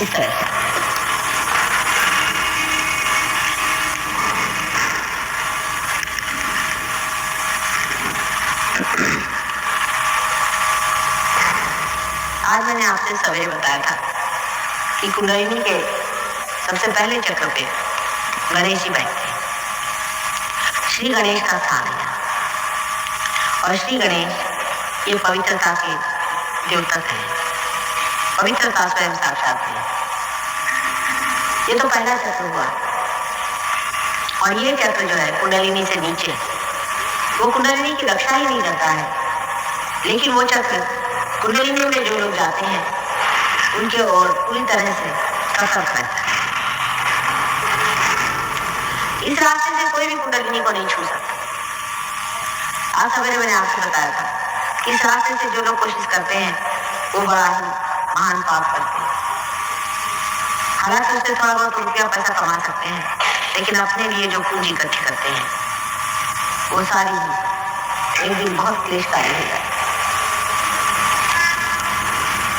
इस तरह से। आज मैंने आपसे सवेरे बताया था कि कुंडलिनी के सबसे पहले चक्र पे गणेश जी बैठते हैं। श्री गणेश का स्थान है और श्री गणेश ये पवित्रता के द्योतक है, पवित्रता स्वयं साक्षात है। ये तो पहला चक्र हुआ और ये चक्र जो है कुंडलिनी से नीचे, वो कुंडलिनी की रक्षा ही नहीं करता है, लेकिन वो चक्र कुंडलिनी में जो लोग जाते हैं उनके ओर पूरी तरह से सतर्क रहता है। इस रास्ते से कोई भी कुंडलिनी को नहीं छू सकता। आज सवेरे मैंने आपसे बताया था कि इस रास्ते से जो लोग कोशिश करते हैं वो बड़ा ही महान पाप करते हैं। हालांकि उससे थोड़ा बहुत रुपया पैसा कमा सकते हैं, लेकिन अपने लिए जो पूंजी इकट्ठी करते हैं वो सारी ही एक दिन बहुत क्लेशकारी हो जाए।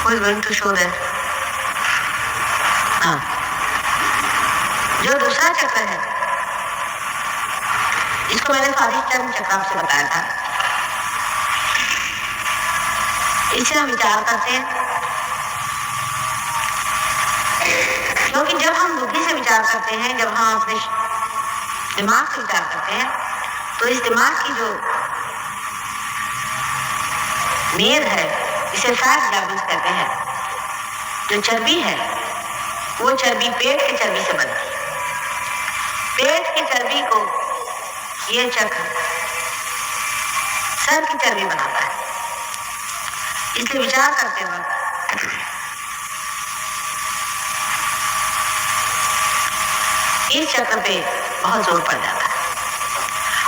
Who is going to show that? हाँ, जो दूसरा चक्र है, इसको मैंने स्वादिष्टान चक्र आपसे बताया था। इसे हम विचार करते हैं, क्योंकि जब हम बुद्धि से विचार करते हैं, जब हम अपने दिमाग से विचार करते हैं, तो इस दिमाग की जो मेद है, इसे फैट डायबिटीज कहते हैं। जो चर्बी है वो चर्बी पेट के चर्बी से बनती है। पेट की चर्बी को ये चक्र सर की चर्बी बनाता है। इसलिए विचार करते वक्त इस चक्र पे बहुत जोर पड़ जाता है।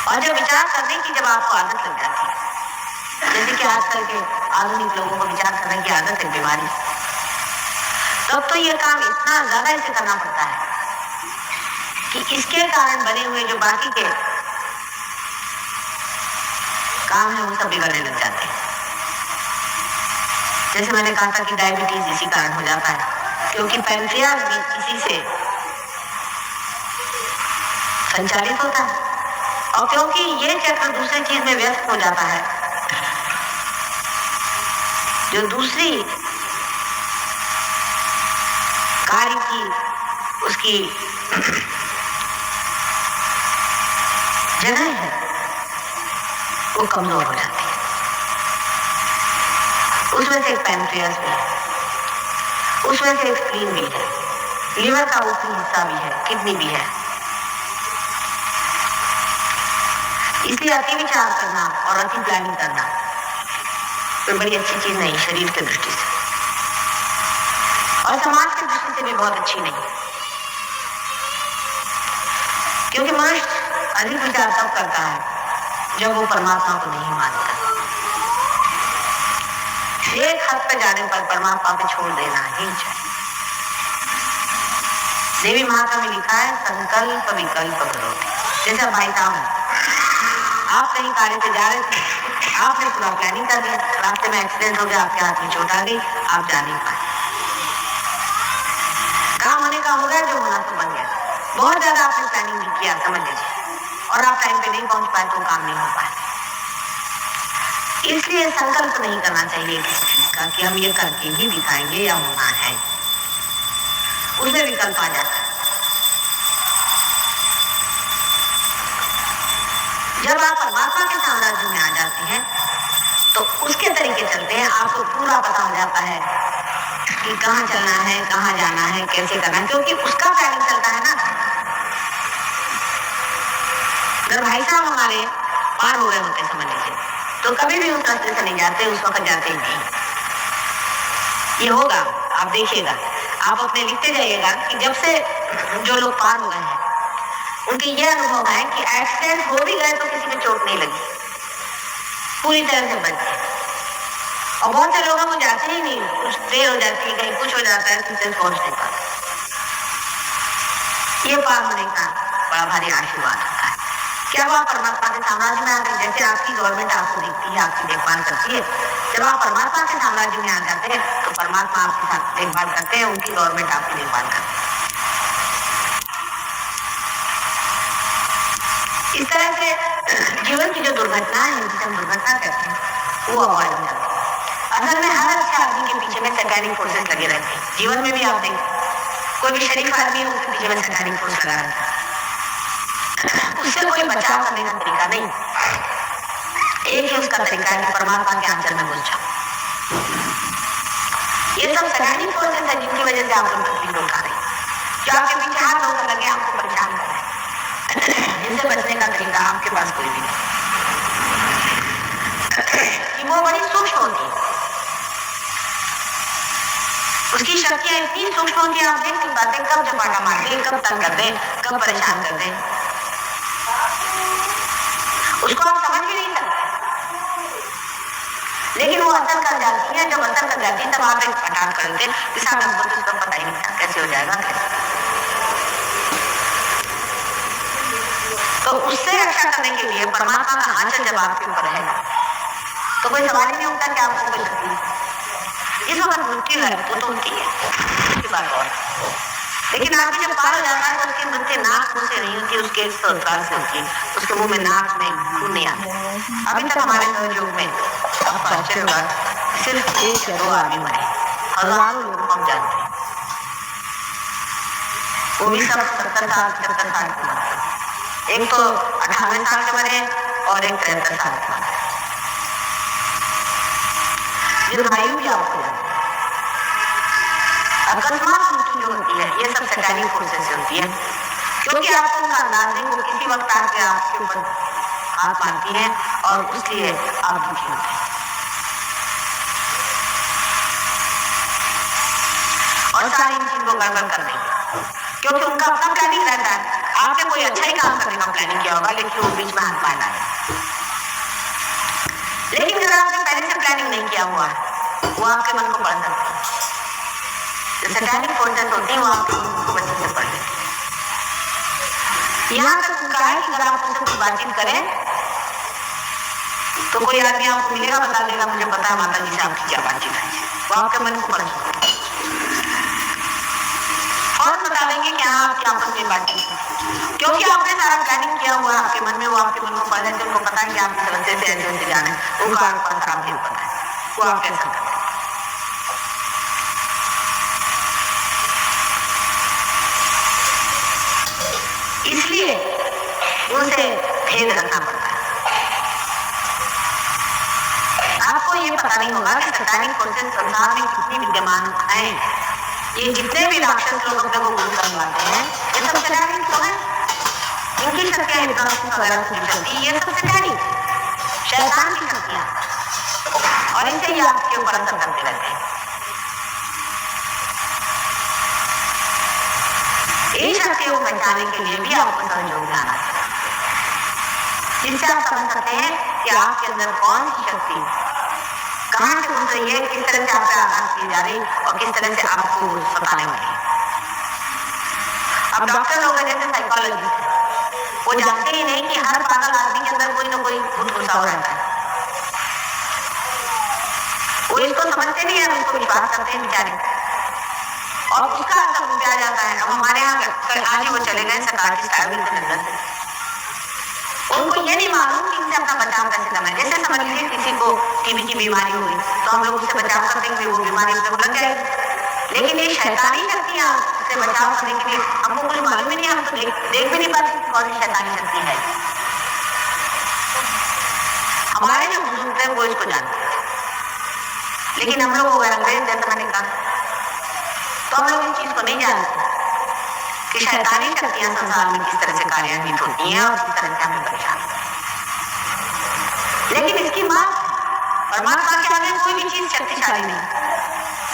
और जब विचार करने की जब आपको आदत लग जाती है, जैसे कि आजकल के आधुनिक लोगों को विचार करने की आदत है, बीमारी, तब तो ये काम इतना ज्यादा इसे करना पड़ता है कि इसके कारण बने हुए जो बाकी के काम है वो सब बिगड़ने लग जाते हैं। जैसे मैंने कहा था कि डायबिटीज इसी कारण हो जाता है, क्योंकि पैंक्रियाज भी इसी से संचालित होता है। और क्योंकि ये चक्र दूसरी चीज में व्यस्त हो जाता है, जो दूसरी कार्य की उसकी जगह है वो कमजोर हो जाती है। उसमें से एक पैंक्रियास भी है, उसमें से एक स्प्लीन भी है, लीवर का ऊपरी हिस्सा भी है, किडनी भी है। इसलिए अति विचार करना और अति प्लानिंग करना कोई बड़ी अच्छी चीज नहीं, शरीर की दृष्टि से और समाज की दृष्टि से भी बहुत अच्छी नहीं, क्योंकि मनुष्य अधिक विचार तब करता है जब वो परमात्मा को नहीं मानता। एक हद पे जाने पर परमात्मा पे छोड़ देना ही चाहिए। देवी महात्मा में लिखा है, संकल्प विकल्प विरोधी। जैसा भाई साहब, आप कहीं कार्य पे जा रहे थे, आपने पूरा प्लानिंग कर दिया, रास्ते में एक्सीडेंट हो गया, आपके हाथ में चोट आ गई, आप जा नहीं पाए। काम होने का हो गया, जो होना तो बन गया। बहुत ज्यादा आपने प्लानिंग भी किया, समझ लीजिए, और आप टाइम पे नहीं पहुंच पाए तो काम नहीं हो पाए। इसलिए संकल्प नहीं करना चाहिए किसी चीज का कि हम ये करके ही दिखाएंगे या होना है, उसमें विकल्प आ जाता है। जब आप परमात्मा के साम्राज्य में आ जाते हैं तो उसके तरीके चलते हैं, आपको पूरा पता हो जाता है कि कहाँ चलना है, कहाँ जाना है, कैसे करना है, क्योंकि उसका प्लानिंग चलता है ना। अगर भाई साहब हमारे पार हो रहे होते, समझ लीजिए, तो कभी भी उस रास्ते से नहीं जाते, उस वक्त जाते ही नहीं। ये होगा, आप देखिएगा, आप अपने लिखते जाइएगा कि जब से जो लोग पार हुए हैं उनके ये अनुभव है कि एक्सीडेंट हो भी गए तो किसी को चोट नहीं लगी, पूरी तरह से बच गए। और बहुत से लोगों को जाते ही नहीं, कुछ देर हो जाती है, कहीं कुछ हो जाता है, किसी से पहुंच नहीं पाते। ये पार होने का बड़ा भारी आशीर्वाद होता है। क्या वो आप परमात्मा के साम्राज्य में आ गए? जैसे आपकी गवर्नमेंट आपको देखती है, आपकी देखभाल करती है, जब आप परमात्मा के साम्राज्य में आ जाते हैं तो परमात्मा आपके साथ देखभाल करते हैं, उनकी गवर्नमेंट आपकी देखभाल करती है। इस तरह से जीवन की जो दुर्घटनाएं हैं, जिसे हम दुर्घटना कहते हैं, वो अवॉइड हो जाती है। असल में हर अच्छे आदमी के पीछे में सैटेनिक फोर्सेस लगे रहते हैं। जीवन में भी आप देखें, कोई भी शरीफ आदमी है, उसके पीछे में सैटेनिक फोर्स लगा रहता है। उससे कोई बचाव करने का तरीका नहीं, एक ही उसका तरीका है कि परमात्मा के आंचल में घुस जाओ। ये सब सैटेनिक फोर्सेस है जिनकी वजह से आप लोग तकलीफ उठा रहे हैं, जो आपके पीछे हाथ धोकर लगे आपको परेशान कर रहे हैं। इनसे बचने का तरीका आपके पास कोई भी नहीं। वो बड़ी सूक्ष्म होती है, उसकी शक्तियां इतनी सूक्ष्म होती है, आप देख नहीं पाते कब झपाटा मार दे, कब तंग कर दे, कब परेशान कर दे, उसको आप समझ भी नहीं सकते। लेकिन वो असर कर जाती है, जब असर कर जाती है तब आप एक पटाख करेंगे कि साहब हमको तो इसका पता ही नहीं था कैसे हो जाएगा कैसे। तो उससे रक्षा करने के लिए परमात्मा का आंचल जब आपके ऊपर है तो कोई सवाल ही नहीं होता कि आपको कोई तकलीफ। इस वक्त मृत्यु है वो तो होती है, इसकी बात और। लेकिन आदमी जब पार हो जाता है तो उसकी मृत्यु नाक मुंह से नहीं होती, उसके संस्कार से होती है, उसके मुंह में नाक में खून नहीं आता। अभी तक हमारे सहयोग में आपको आश्चर्य होगा, सिर्फ 1 या 2 आदमी मरे, हजारों लोग हम जानते हैं, वो भी सब 70 साल 75 साल के मरे। एक तो 98 साल के मरे और एक 73 साल के मरे। दीर्घायु भी आपको अकस्मात मृत्यु जो होती है ये सब सैटेनिक फोर्सेस से होती है, क्योंकि आपको उनका अंदाज नहीं, वो किसी वक्त आके आपके ऊपर हाथ मारती है और इसलिए आप दुखी होते हैं। और सारी इन चीजों को गड़बड़ कर देंगे, क्योंकि उनका अपना प्लानिंग रहता है। आपने कोई अच्छा ही काम करने का प्लानिंग किया होगा, लेकिन वो बीच में हाथ मार डाले। लेकिन अगर आपने पहले से प्लानिंग नहीं किया हुआ है, वो आपके मन को पढ़ सकते हैं। सैटेनिक फोर्सेस होती है वो आपके मन को बच्चे से पढ़ लेती है। यहाँ तक उनका है कि अगर आप उनसे कुछ बातचीत करें तो कोई आदमी आपको मिलेगा, बता देगा मुझे पता है माता जी से आपकी क्या बातचीत है, वो आपके मन को पढ़ सकते हैं और बता देंगे कि हाँ आपकी आपस में बातचीत है, क्योंकि आपने सारा प्लानिंग किया हुआ है आपके मन में। वो आपके मन को पढ़ लेते, उनको पता है कि आपकी तरफ से ऐसे जाना है, उनको आपका खराब नहीं पता है, वो आप कैसा करते हैं। इसलिए उनसे भेद रखना पड़ता है। आपको ये पता नहीं होगा कि सैटेनिक फोर्सेस संसार में कितनी विद्यमान हैं। ये जितने भी राक्षस लोग अपने को गुरु करवाते हैं, ये सब सैटेनिक तो हैं। इनकी शक्तियां हिप्नोसिस वगैरह की शक्ति, ये सब सैटेनिक शैतान की शक्तियां, और इनसे ही आपके ऊपर असर करते रहते हैं। इन शक्तियों को बचाने के लिए भी आपको सहयोग लाना चाहिए, जिससे आप समझ सकते हैं कि आपके अंदर कौन सी शक्ति कहाँ से घुस रही है, किस तरह से आपसे आघात की जा रही और किस तरह से आपको सताने वाली है। अब डॉक्टर लोग हैं जैसे साइकोलॉजिस्ट, वो जानते ही नहीं कि हर पागल आदमी के अंदर कोई ना कोई भूत घुसा हुआ रहता है। वो इसको समझते नहीं है, उसको विश्वास करते हैं बेचारे, और उसका असर उन पे आ जाता है। अब हमारे यहाँ आज ही वो चले गए साइकियाट्रिस्ट आयुर्वेद के अंदर, उनको ये नहीं मालूम कि इनसे अपना बचाव कैसे करना है। जैसे समझ लीजिए किसी को टीबी की बीमारी हुई तो हम लोग उससे बचाव कर देंगे, वो बीमारी उससे लग जाएगी। लेकिन ये शैतानी शक्तियाँ उससे बचाव करने के लिए हमको कुछ मालूम ही नहीं, हम तो देख भी नहीं पाते कौन सी शैतानी शक्ति है। हमारे जो बुजुर्ग हैं वो इसको जानते हैं, लेकिन हम लोग अंग्रेज जमाने का तो हम लोग इस चीज को नहीं जानते कि शैतानी शक्तियां संसार में किस तरह से कार्यान्वित होती हैं और किस तरह से हमें परेशान करती हैं। लेकिन इसकी बात परमात्मा के आगे कोई भी चीज शक्तिशाली नहीं,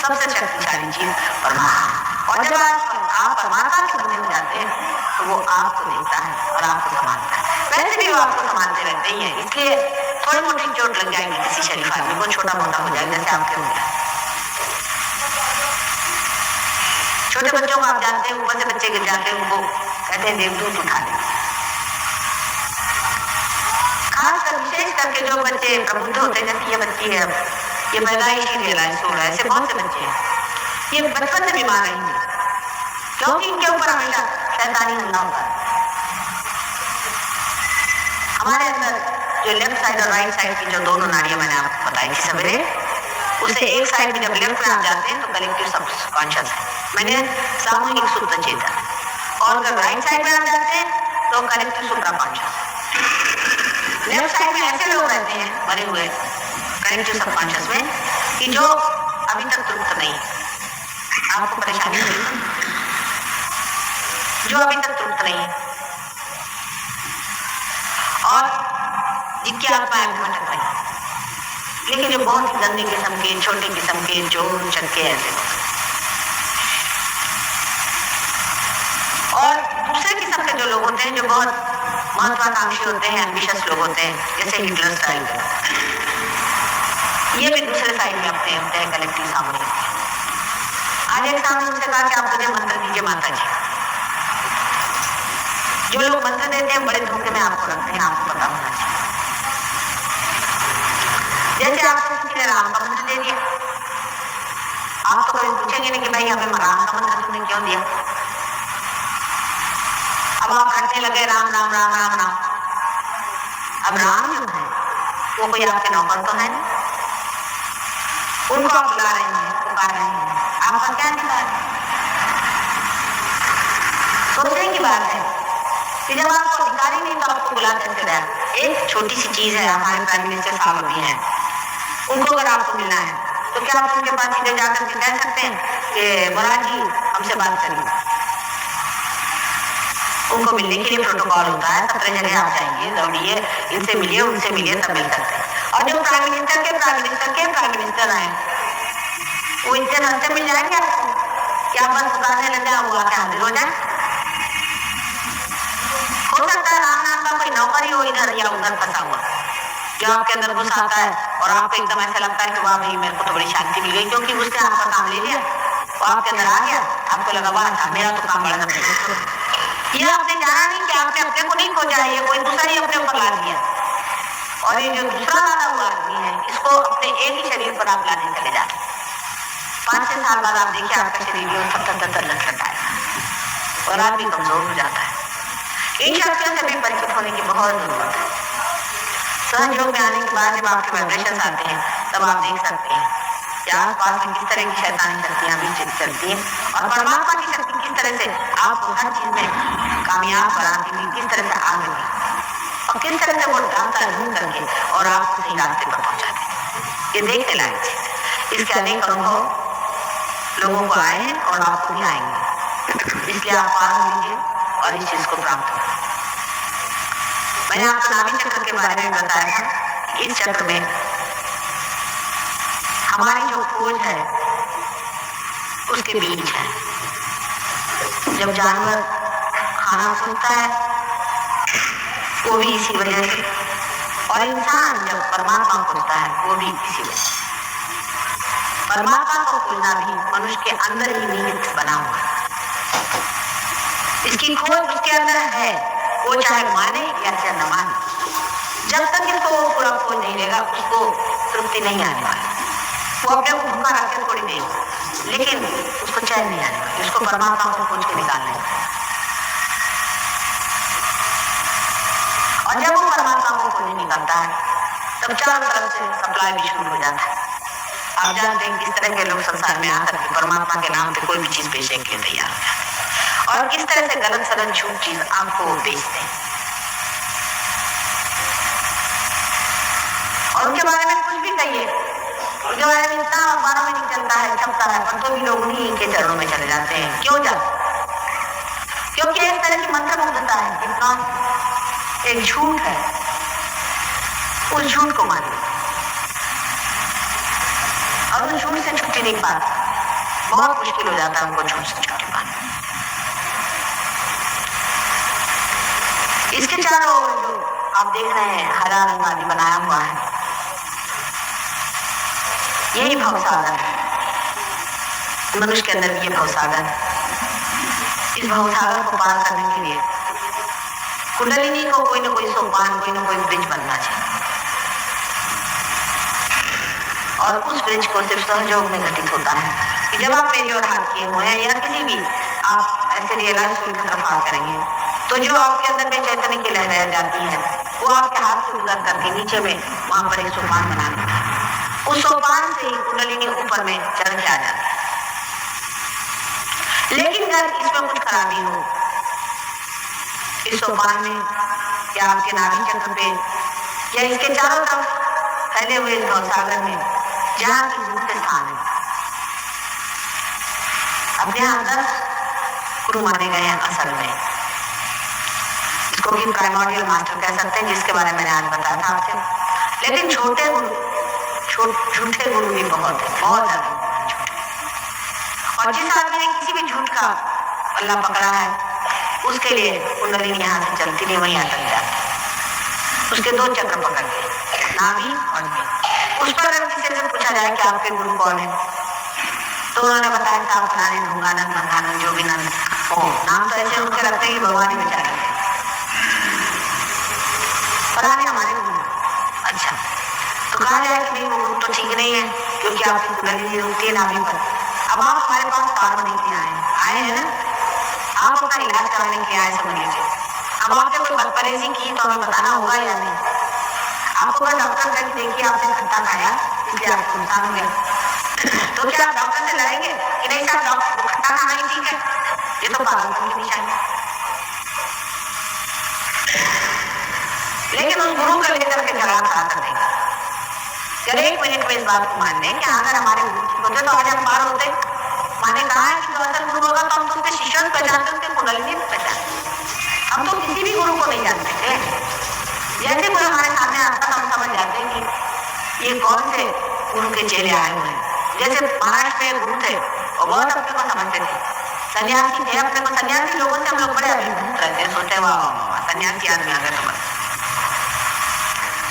सबसे शक्तिशाली चीज परमात्मा। और जब आप परमात्मा के बंधे हो जाते हैं तो वो आपको देखता है और आपको संभालता है। वैसे भी वो आपको संभालते रहते ही हैं, इसलिए थोड़ी मोटी चोट लग जाएगी किसी शरीफ आदमी को, छोटा मोटा हो जाएगा जैसे आपके हो जाए। छोटे बच्चों को आप जानते हैं, ऊपर से बच्चे गिर जाते हैं, उनको कहते हैं देवदूत उठा दे। खासकर विशेष करके जो बच्चे प्रबुद्ध होते हैं, जैसे ये बच्ची है ये पैदाइशी रियलाइज हो रहा है। ऐसे बहुत से बच्चे हैं, ये बचपन से बीमार रहेंगे क्योंकि इनके ऊपर हमेशा शैतानी हमला होता है। हमारे अंदर जो लेफ्ट साइड और राइट साइड की जो दोनों नाड़ियां मैंने आपको बताई थी सवेरे, उससे एक साइड में जब लेफ्ट में आ जाते हैं तो कलेक्टिव सबकॉन्शियस है, मैंने सामूहिक सुप्त चेतन, और अगर राइट साइड में आ जाते हैं तो कलेक्टिव सुप्रा कॉन्शियस। लेफ्ट साइड में ऐसे लोग रहते हैं मरे हुए कलेक्टिव सबकॉन्शियस में कि जो अभी तक तृप्त नहीं, आपको परेशानी नहीं, जो अभी तक तृप्त नहीं और जिनकी आत्मा भटक रही, लेकिन जो बहुत गंदे किस्म के, छोटे किस्म के, चोर चक्के ऐसे लोग, और दूसरे किस्म के जो लोग होते हैं जो बहुत महत्वाकांक्षी होते हैं, एम्बिशियस लोग होते हैं, जैसे हिटलर स्टाइल के, ये भी दूसरे साइड में अपने होते हैं कलेक्टिव सामूहिक। आज एक सामने उनसे कहा कि आप मुझे मंत्र दीजिए माता जी। जो लोग मंत्र देते हैं बड़े धोखे में आपको रखते हैं, आपको पता होना चाहिए। जैसे आपसे किसी ने राम का मंत्र दे दिया, आप तो कभी पूछेंगे नहीं कि भाई हमें राम का मंत्र तुमने क्यों दिया। अब आप हंसने लगे राम राम राम राम राम। अब राम जो है वो कोई आपके नौकर तो है नहीं, उनको आप बुला रहे हैं, पुकार रहे हैं, आपका क्या अधिकार है। सोचने की बात है कि जब आपको अधिकार ही नहीं तो आपको बुला कैसे रहा। एक छोटी सी चीज है, हमारे प्राइम मिनिस्टर साहब भी हैं, उनको अगर आपको मिलना है तो क्या आप उनके पास सीधे जाकर के कह सकते हैं कि मुराद जी हमसे बात करिए। उनको मिलने के लिए प्रोटोकॉल होता है, 17 जगह आप जाइए, दौड़िए, इनसे मिलिए, उनसे मिलिए, तब मिल सकते हैं। और जो प्राइम मिनिस्टर के आए वो इनसे रास्ते मिल जाएंगे आपको, क्या बस बताने लग जाए वो आके हाजिर हो जाए। हो सकता है राम नाम का कोई नौकर ही हो इधर या उधर फंसा हुआ, जो आपके अंदर घुस आता है और आपको एकदम ऐसा लगता है कि वाह भाई मेरे को तो बड़ी शांति मिल गई, क्योंकि उसने आपका काम ले लिया, वो आपके अंदर आ गया, आपको लगा वाह मेरा तो काम बड़ा है। ये आपने जाना नहीं कि आपने अपने को नहीं खोजा है, ये कोई दूसरा ही अपने ऊपर ला दिया। और ये जो दूसरा वाला हुआ आदमी है, इसको अपने एक ही शरीर पर आप लाने चले जाते हैं। 5-6 साल बाद आप देखिए आपका शरीर लटलटाएगा और आदमी कमजोर हो जाता है। इन शक्तियों से भी परिचित होने की बहुत जरूरत है। सहयोग में आने के बाद जब आपके वाइब्रेशंस आते हैं तब आप देख सकते हैं कि आसपास में किस तरह की शैतानी शक्तियां भी चलती हैं और परमात्मा की शक्ति किस तरह से आपको हर चीज में कामयाब बनाती हुई किस तरह से आगे और किस तरह से वो रास्ता ढूंढ करके और आपको सही रास्ते पर पहुंचाते हैं। ये देखने लायक चीज, इसके अनेक अनुभव लोगों को आए हैं और आपको भी आएंगे, इसलिए आप पार लीजिए और इस चीज को प्राप्त करें। मैंने आपको नाभि चक्र के बारे में बताया था। इस चक्र में हमारी जो खोज है उसके बीच है। जब जानवर खाना सूखता है वो भी इसी वजह से, और इंसान जब परमात्मा खोजता है वो भी इसी वजह से। परमात्मा को खोजना भी मनुष्य के अंदर ही निहित बना हुआ है। इसकी खोज उसके अंदर है, वो चाहे माने या चाहे न माने। जब तक इसको वो पूरा खोज नहीं लेगा उसको तृप्ति नहीं आने वाली। वो अपने को भूखा रखे थोड़ी नहीं, लेकिन उसको चैन नहीं आने वाली। उसको परमात्मा को खोज के निकालना है। और जब वो परमात्मा को खोज निकलता है तब चारों तरफ से सप्लाई भी शुरू हो जाता है। आप जानते हैं किस तरह के लोग संसार में आकर के परमात्मा के नाम पे कोई भी चीज बेचने के लिए तैयार हो जाते हैं और किस तरह से गलत सलत झूठ चीज आपको बेचते हैं और उनके बारे में कुछ भी कहिए, उनके बारे में इतना अखबारों में नहीं चलता है, छपता है, पर तो भी लोग उन्हीं के चरणों में चले जाते हैं। क्यों जाते? क्योंकि एक तरह की मंत्रमुग्धता है, इतना एक झूठ है, उस झूठ को मानिए और उस झूठ से छुट्टी नहीं पाता। बहुत मुश्किल हो जाता है उनको झूठ से छुट्टी पाना। इसके चारों ओर जो आप देख रहे हैं हरा रंग आदि बनाया हुआ है, यही भवसागर है। मनुष्य के अंदर ये भवसागर है। इस भवसागर को पार करने के लिए कुंडलिनी को कोई ना कोई सोपान, कोई ना कोई ब्रिज बनना चाहिए। और उस वृक्ष को सिर्फ सहयोग में घटित होता है कि जब आप मेरी ओर हाथ किए हुए हैं या किसी भी आप ऐसे रियलाइज की तरफ हाथ करेंगे तो जो आपके अंदर में चैतन्य की लहर जाती है वो आपके हाथ से गुजर करके नीचे में वहां पर एक सोपान बना देता है। उस सोपान से ही कुंडलिनी ऊपर में चढ़ के आ जाती है। लेकिन अगर इसमें कुछ खराबी हो इस सोपान में या आपके नाभि चक्र पे या इसके चारों तरफ फैले हुए इस गौसागर में जहाँ की मुख्य स्थान है अपने यहाँ 10 गुरु माने गए हैं असल में, इसको भी प्राइमोरियल मास्टर कह सकते हैं जिसके बारे में मैंने आज बताया था आपसे। लेकिन छोटे गुरु झूठे गुरु भी बहुत है, बहुत ज्यादा झूठे। और जिस आदमी ने किसी भी झूठ का पल्ला पकड़ा है उसके लिए कुंडलिनी यहाँ से चलती नहीं, वहीं अटक जाती। उसके 2 चक्र पकड़ के नाभि और नील। उस पर अगर किसी से पूछा जाए कि आपके गुरु कौन है तो उन्होंने बताया था फलाने ढूंगानंद मंगानंद जो भी नंद हो, नाम तो ऐसे उनके रखते हैं कि भगवान ही बेचारे फलाने हमारे गुरु। अच्छा तो कहा जाए कि नहीं वो गुरु तो ठीक नहीं है क्योंकि आपकी कुंडलिनी होती है नाभि पर। अब आप हमारे पास पार नहीं के आए हैं ना, आप अपना इलाज कराने के आए समझ लीजिए। अब आपने कोई बदपरहेजी की तो हमें बताना होगा या नहीं। आपको अगर डॉक्टर कहीं देखिए आपने खट्टा खाया इसलिए आपको नुकसान हो गया तो क्या आप डॉक्टर से लड़ेंगे कि नहीं साहब डॉक्टर खट्टा खाना ही ठीक है? ये तो पागलपन की निशानी। लेकिन उस गुरु का लेकर के जवाब खा कर देंगे। चलो 1 मिनट में इस बात को मान लें कि अगर हमारे गुरु ठीक होते तो आज हम पार होते। माने कहा है कि जो असल गुरु होगा तो हम तो उसके शिष्यों को पहचानते, उनके कुंडलिनी को पहचानते। हम तो किसी भी गुरु को नहीं जानते थे। जैसे कोई हमारे सामने आता हम समझ जाते हैं कि ये कौन से गुरु के चेले आए हुए हैं। जैसे महाराष्ट्र में गुरु थे और बहुत अपने को समझते थे, सन्यासी थे, अपने को सन्यासी लोगों से हम लोग बड़े अभिभूत रहते हैं, सोचते वाह सन्यासी आदमी आ गए तुम्हारे।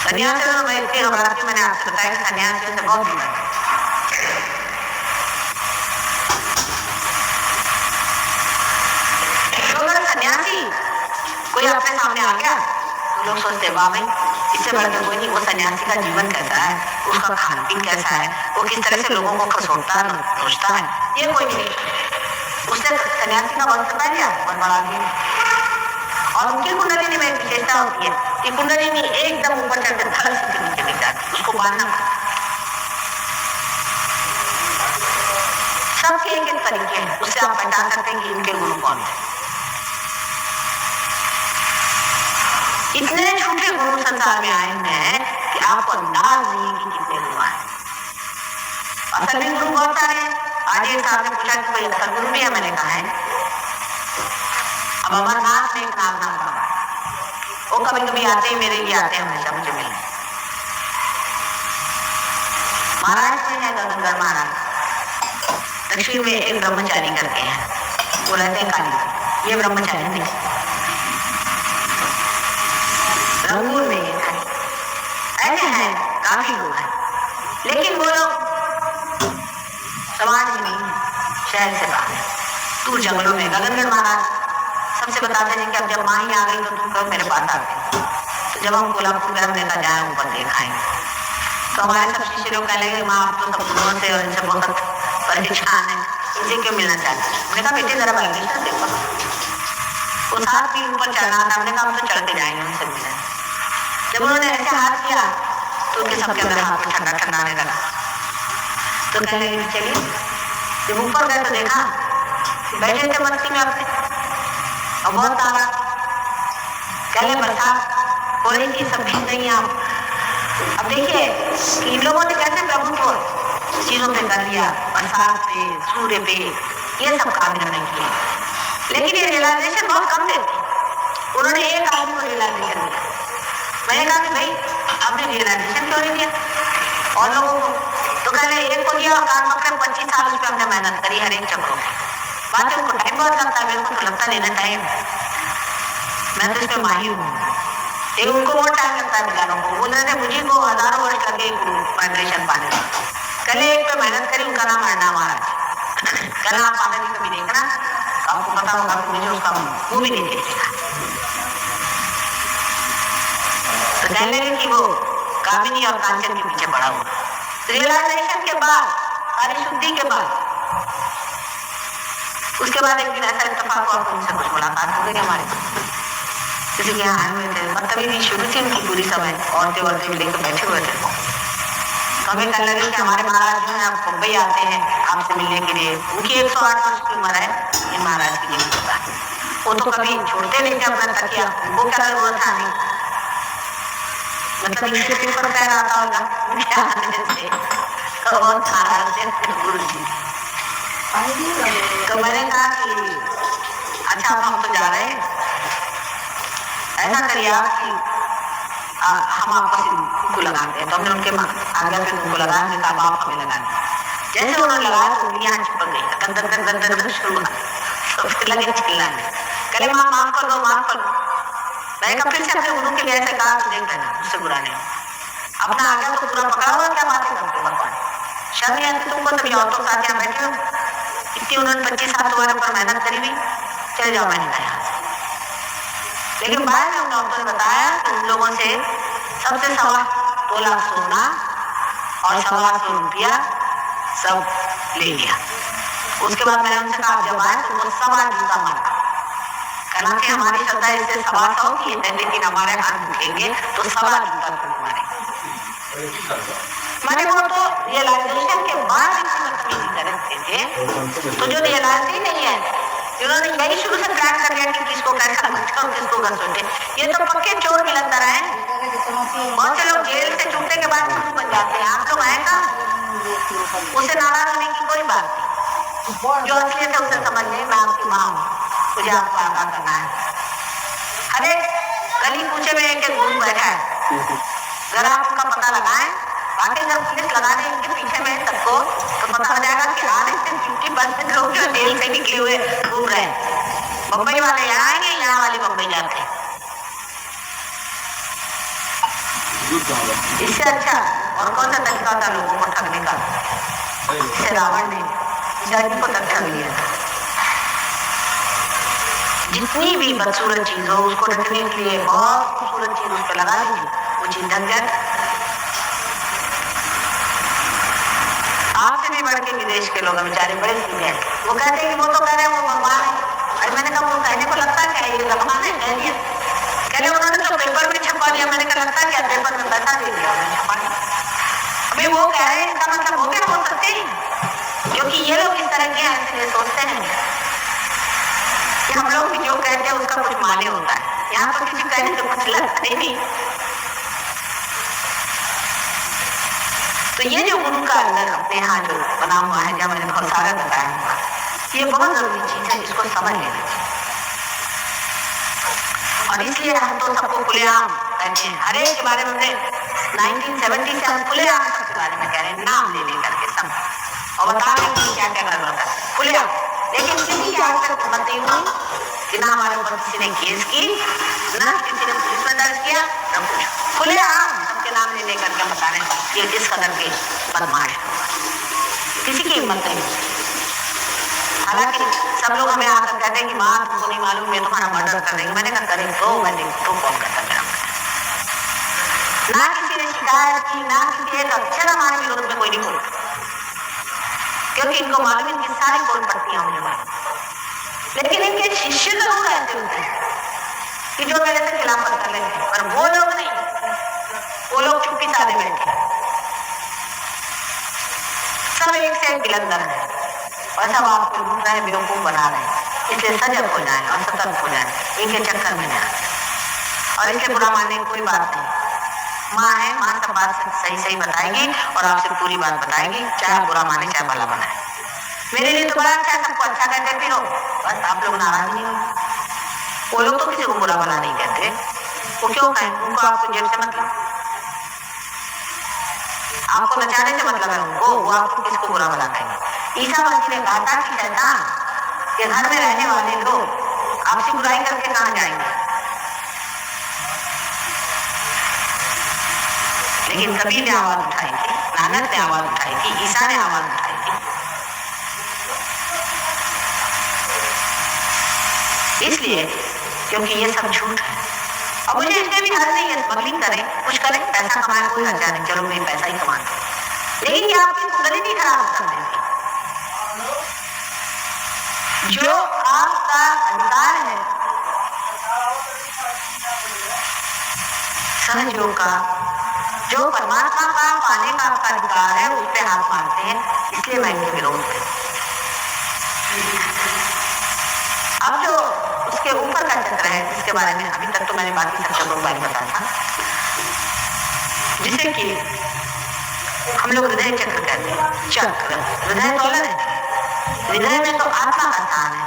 सन्यासियों में इतनी घबराती, मैंने आपसे बताया कि सन्यासियों से बहुत दूर है। सन्यासी कोई आपके सामने आ गया तो लोग सोचते वाह भाई इससे बढ़कर कोई नहीं, वो सन्यासी का जीवन कैसा है, उसका खान पीन कैसा है, वो किस तरह से लोगों को खसोटता है सोचता है, ये कोई नहीं। उससे सन्यासी का वंश पै गया और बढ़ा दिया। और उनकी कुंडलिनी में एक विशेषता होती है कि कुंडलिनी एकदम ऊपर चढ़कर धड़ से नीचे गिर जाती है, उसको बांधना पड़ता। सबके एक तरीके हैं, उससे आप पहचान सकते हैं कि इनके गुरु कौन है। इतने झूठे गुरु संसार में आए हैं कि आपको अंदाज नहीं कि कितने गुरु आए। असली गुरु बहुत सारे हैं। आज एक साहब ने पूछा कि कोई असल गुरु भी है, मैंने कहा है। अब अमरनाथ में एक नाम था, वो कभी कभी आते हैं, मेरे लिए आते हैं हमेशा मुझे मिलने। महाराष्ट्र में है गंगाधर महाराज, दक्षिण में एक ब्रह्मचारी करके हैं, वो रहते हैं काली। ये ब्रह्मचारी नहीं, रंगूर में ये है, ऐसे हैं काफी लोग हैं, लेकिन वो लोग समाज में नहीं है, शहर से बाहर दूर जंगलों में। गगनगढ़ महाराज सबसे बताते हैं कि अब जब माँ ही आ गई तो तुम कब मेरे पास आ गए। तो जब हम कोल्हापुर में हमने कहा जाए ऊपर देखाएंगे तो हमारे सब शिष्य लोग कहने लगे माँ आप तो सब गुरुओं से और इनसे बहुत परेशान है, इनसे क्यों मिलना चाहते हैं। मैंने कहा बेटे जरा वाइब्रेशन देखो, वो 7 फीट ऊपर चढ़ना था। हमने कहा हम तो चढ़ते जाएंगे उनसे मिलने। जब उन्होंने ऐसे हाथ किया तो उनके सबके अंदर हाथ में ठंडा ठंडा आने लगा। तो कहने लगे चलिए, जब ऊपर गए तो देखा बैठे थे मस्ती में अपने और बहुत तारा। कहने बरसात हो रही थी, सब भीग गई आप। अब देखिए कि इन लोगों ने कैसे प्रभुत्व चीजों पे कर लिया, बरसात पे, सूर्य पे, ये सब काम नहीं किए। लेकिन ये रियलाइजेशन बहुत कम देते। उन्होंने एक आदमी को रियलाइजेशन दिया। मैंने कहा कि भाई आपने रियलाइजेशन क्यों नहीं दिया और लोगों को? तो कहने एक को दिया और काम पकड़े 25 साल उस पर हमने मेहनत करी हर एक चक्रों में। बात है उनको टाइम बहुत लगता है, मेरे को तो लगता नहीं ना टाइम, मैं तो इसमें माहिर हूँ। लेकिन उनको बहुत टाइम लगता है बेचारों को। बोल रहे थे मुझे को हजारों वर्ष लगे वाइब्रेशन पाने में। कल एक पे मेहनत करी, उनका नाम अर्णा महाराज। कल आप आगे भी कभी देखना, आपको पता होगा कि मुझे उसका वो भी नहीं देखेगा। तो कहने लगे कि वो कामिनी और कांचन के पीछे पड़ा हुआ। रियलाइजेशन के बाद, परिशुद्धि के बाद, उसके बाद एक दिन ऐसा इत्तेफाक हुआ, उनसे कुछ मुलाकात हो गई हमारी, किसी के यहाँ आए हुए थे, बदतमीजी शुरू थी उनकी पूरी समय, औरतें औरतें लेकर बैठे हुए थे। तो हमें कहने लगे कि हमारे महाराज जो है आप मुंबई आते हैं आपसे मिलने के लिए। उनकी 108 वर्ष की उम्र है, इन महाराज की जीवन का वो तो कभी छोड़ते नहीं थे अपना तकिया, वो क्या जरूरत था नहीं, मतलब इनके पेट पर पैर आता होगा क्या से तो गुरु जी। तो मैंने कहा कि अच्छा अब हम तो जा रहे हैं, ऐसा करिए आप कि हम आपस को लगाते हैं। तो हमने उनके आज्ञा पे उनको लगाया, कहा आप हमें लगा दें। जैसे उन्होंने लगाया तो यहाँ चिपक गई, धक धक धक धक धक शुरू हुआ, तो फिर लगे चिल्लाने, कहले माँ माफ कर दो माफ कर दो। मैंने कहा फिर से अपने गुरु के लिए ऐसे कहा तो देख लेना उससे बुरा नहीं, अपना आज्ञा तो पूरा पकड़ा हुआ, क्या बातें करते भगवान, शर्म है तुमको, तभी औरतों के साथ यहाँ बैठे हो, इतनी उन्होंने 25 साल तुम्हारे ऊपर मेहनत करी हुई, चले जाओ मैंने कहा यहाँ से। लेकिन बाद में उन डॉक्टर ने बताया कि उन लोगों से सबसे 2.25 लाख सोना और 125 रुपया सब ले लिया। उसके बाद मैंने उनसे कहा जब आए तो वो 1.25 जूता मारा, कहना कि हमारी श्रद्धा इससे 125 की है, लेकिन हमारे हाथ दुखेंगे तो 1.25 जूता तुम मारेंगे। मैंने वो तो रियलाइजेशन के बाद तो जो रियलाइज नहीं है, जिन्होंने यही शुरू से प्लान कर लिया कि किसको कैसा बच्चा और किसको घसोटे, ये तो पक्के चोर मिलंदर हैं। बहुत से लोग जेल से छूटने के बाद गुरु बन जाते हैं, आप लोग आए का उसे नाराज होने की कोई बात नहीं, जो असलियत है उसे समझ लें, मैं आपकी माँ हूँ, मुझे आपको आगाह करना है। अरे गली पूछे में एक गुरु बैठा है, जरा आप उनका पता लगाएं, बाकी जब पुलिस लगाने इनके पीछे में सबको तो पता हो जाएगा कि आज से ड्यूटी बंद लोग जो जेल से निकले हुए घूम रहे हैं। बम्बई वाले यहाँ आएंगे, यहाँ वाले बम्बई जाते हैं। इससे अच्छा और कौन सा तरीका था लोगों को ठगने का, इससे रावण ने जैन को तक ठग लिया था। जितनी भी बदसूरत चीज हो उसको ढकने के लिए बहुत खूबसूरत चीज उस पर लगा दीजिए, वो चीज ढक जाए। आपसे भी बढ़ के विदेश के लोग बेचारे बड़े सीधे हैं, वो कहते हैं कि वो तो कह रहे हैं वो भगवान है। अरे मैंने कहा वो कहने को लगता क्या है, ये भगवान है कह दिया, कहने उन्होंने तो पेपर में छपा दिया। मैंने कहा लगता क्या, पेपर में पैसा दे दिया उन्होंने छपा दिया। अभी वो कह रहे हैं इसका मतलब हो क्या हो सकते हैं, क्योंकि ये लोग इस तरह के हैं, इसलिए सोचते हैं कि हम लोग भी जो कहते हैं उसका कुछ माने होता है। यहाँ तो किसी कहने से कुछ लगता ही नहीं। तो ये जो गुरु का अंदर अपने यहाँ जो बना हुआ है, जहाँ मैंने बहुत सारा बताया हुआ, ये बहुत जरूरी चीज है, इसको समझ लेना चाहिए। और इसलिए हम तो सबको खुलेआम कहते हैं, हर एक के बारे में 1970 से हम खुलेआम सबके बारे में कह रहे हैं, नाम ले लेकर के सब, और बता रहे हैं कि क्या क्या करना होता है खुलेआम। लेकिन किसी की आज तक हिम्मत नहीं हुई कि ना हमारे ऊपर किसी ने केस की, ना किसी ने पुलिस में दर्ज किया, ना कुछ, खुलेआम सबके नाम ले लेकर के बता रहे हैं ये किस कदर के बदमाश, किसी की हिम्मत नहीं। हालांकि सब लोग हमें आकर कहते हैं कि माँ तुमको नहीं मालूम मैं तुम्हारा मर्डर कर देंगे। मैंने कहा करें तो मैंने तो कौन करता मेरा मर्डर। ना किसी ने शिकायत की, ना किसी एक अक्षर हमारे विरोध में कोई नहीं बोला, क्योंकि इनको मालूम है कि सारी कोर्ट पड़तियां मुझे मालूम। लेकिन इनके शिष्य जरूर ऐसे होते हैं कि जो मेरे से खिलाफत कर लेते हैं, पर वो लोग नहीं, वो लोग चुप्पी साधे बैठे, सब एक से एक बिलंदर है और सब आपको ढूंढ रहे हैं, बेवकूफ बना रहे हैं। इसलिए सजग हो जाए और सतर्क हो जाए, इनके चक्कर में जाए। और इसलिए बुरा मानने की कोई बात नहीं, माँ है, माँ सब बात सही सही बताएगी और आपसे पूरी बात बताएगी, चाहे बुरा माने चाहे भला बनाए। मेरे लिए तो बड़ा अच्छा, सबको अच्छा कहते फिर हो, बस आप लोग नाराज नहीं हो। वो लोग तो किसी को बुरा भला नहीं कहते, वो क्यों कहें, उनको आपको जेब से मतलब, आपको नचाने से मतलब है उनको, वो आपको किसको बुरा भला कहेंगे। ईसा मसीह ने कहा था कि शैतान के घर में रहने वाले लोग आपसी बुराई करके कहाँ जाएंगे। लेकिन कबीर ने आवाज उठाई थी, नानक ने आवाज उठाई थी, ईसा ने आवाज उठाई थी। इसलिए क्योंकि ये सब झूठ है। और मुझे इसमें भी हर्ज नहीं है, स्मगलिंग करें, कुछ करें, पैसा कमाए, कोई हर्जा नहीं, चलो मैं पैसा ही कमाता हूँ। लेकिन ये आपकी कुंडली नहीं खराब कर देती। जो आपका अधिकार है सहज योग का, जो परमात्मा का पाने का आपका अधिकार है, उस पे हाथ मारते हैं, इसलिए मैं इनके विरोध में। अब जो उसके ऊपर का चक्र है, जिसके बारे में अभी तक तो मैंने बाकी सब चक्रों के बारे में बताया था, जिसे कि हम लोग हृदय चक्र कहते हैं। चक्र हृदय तोलन है, हृदय में तो आत्मा का स्थान है।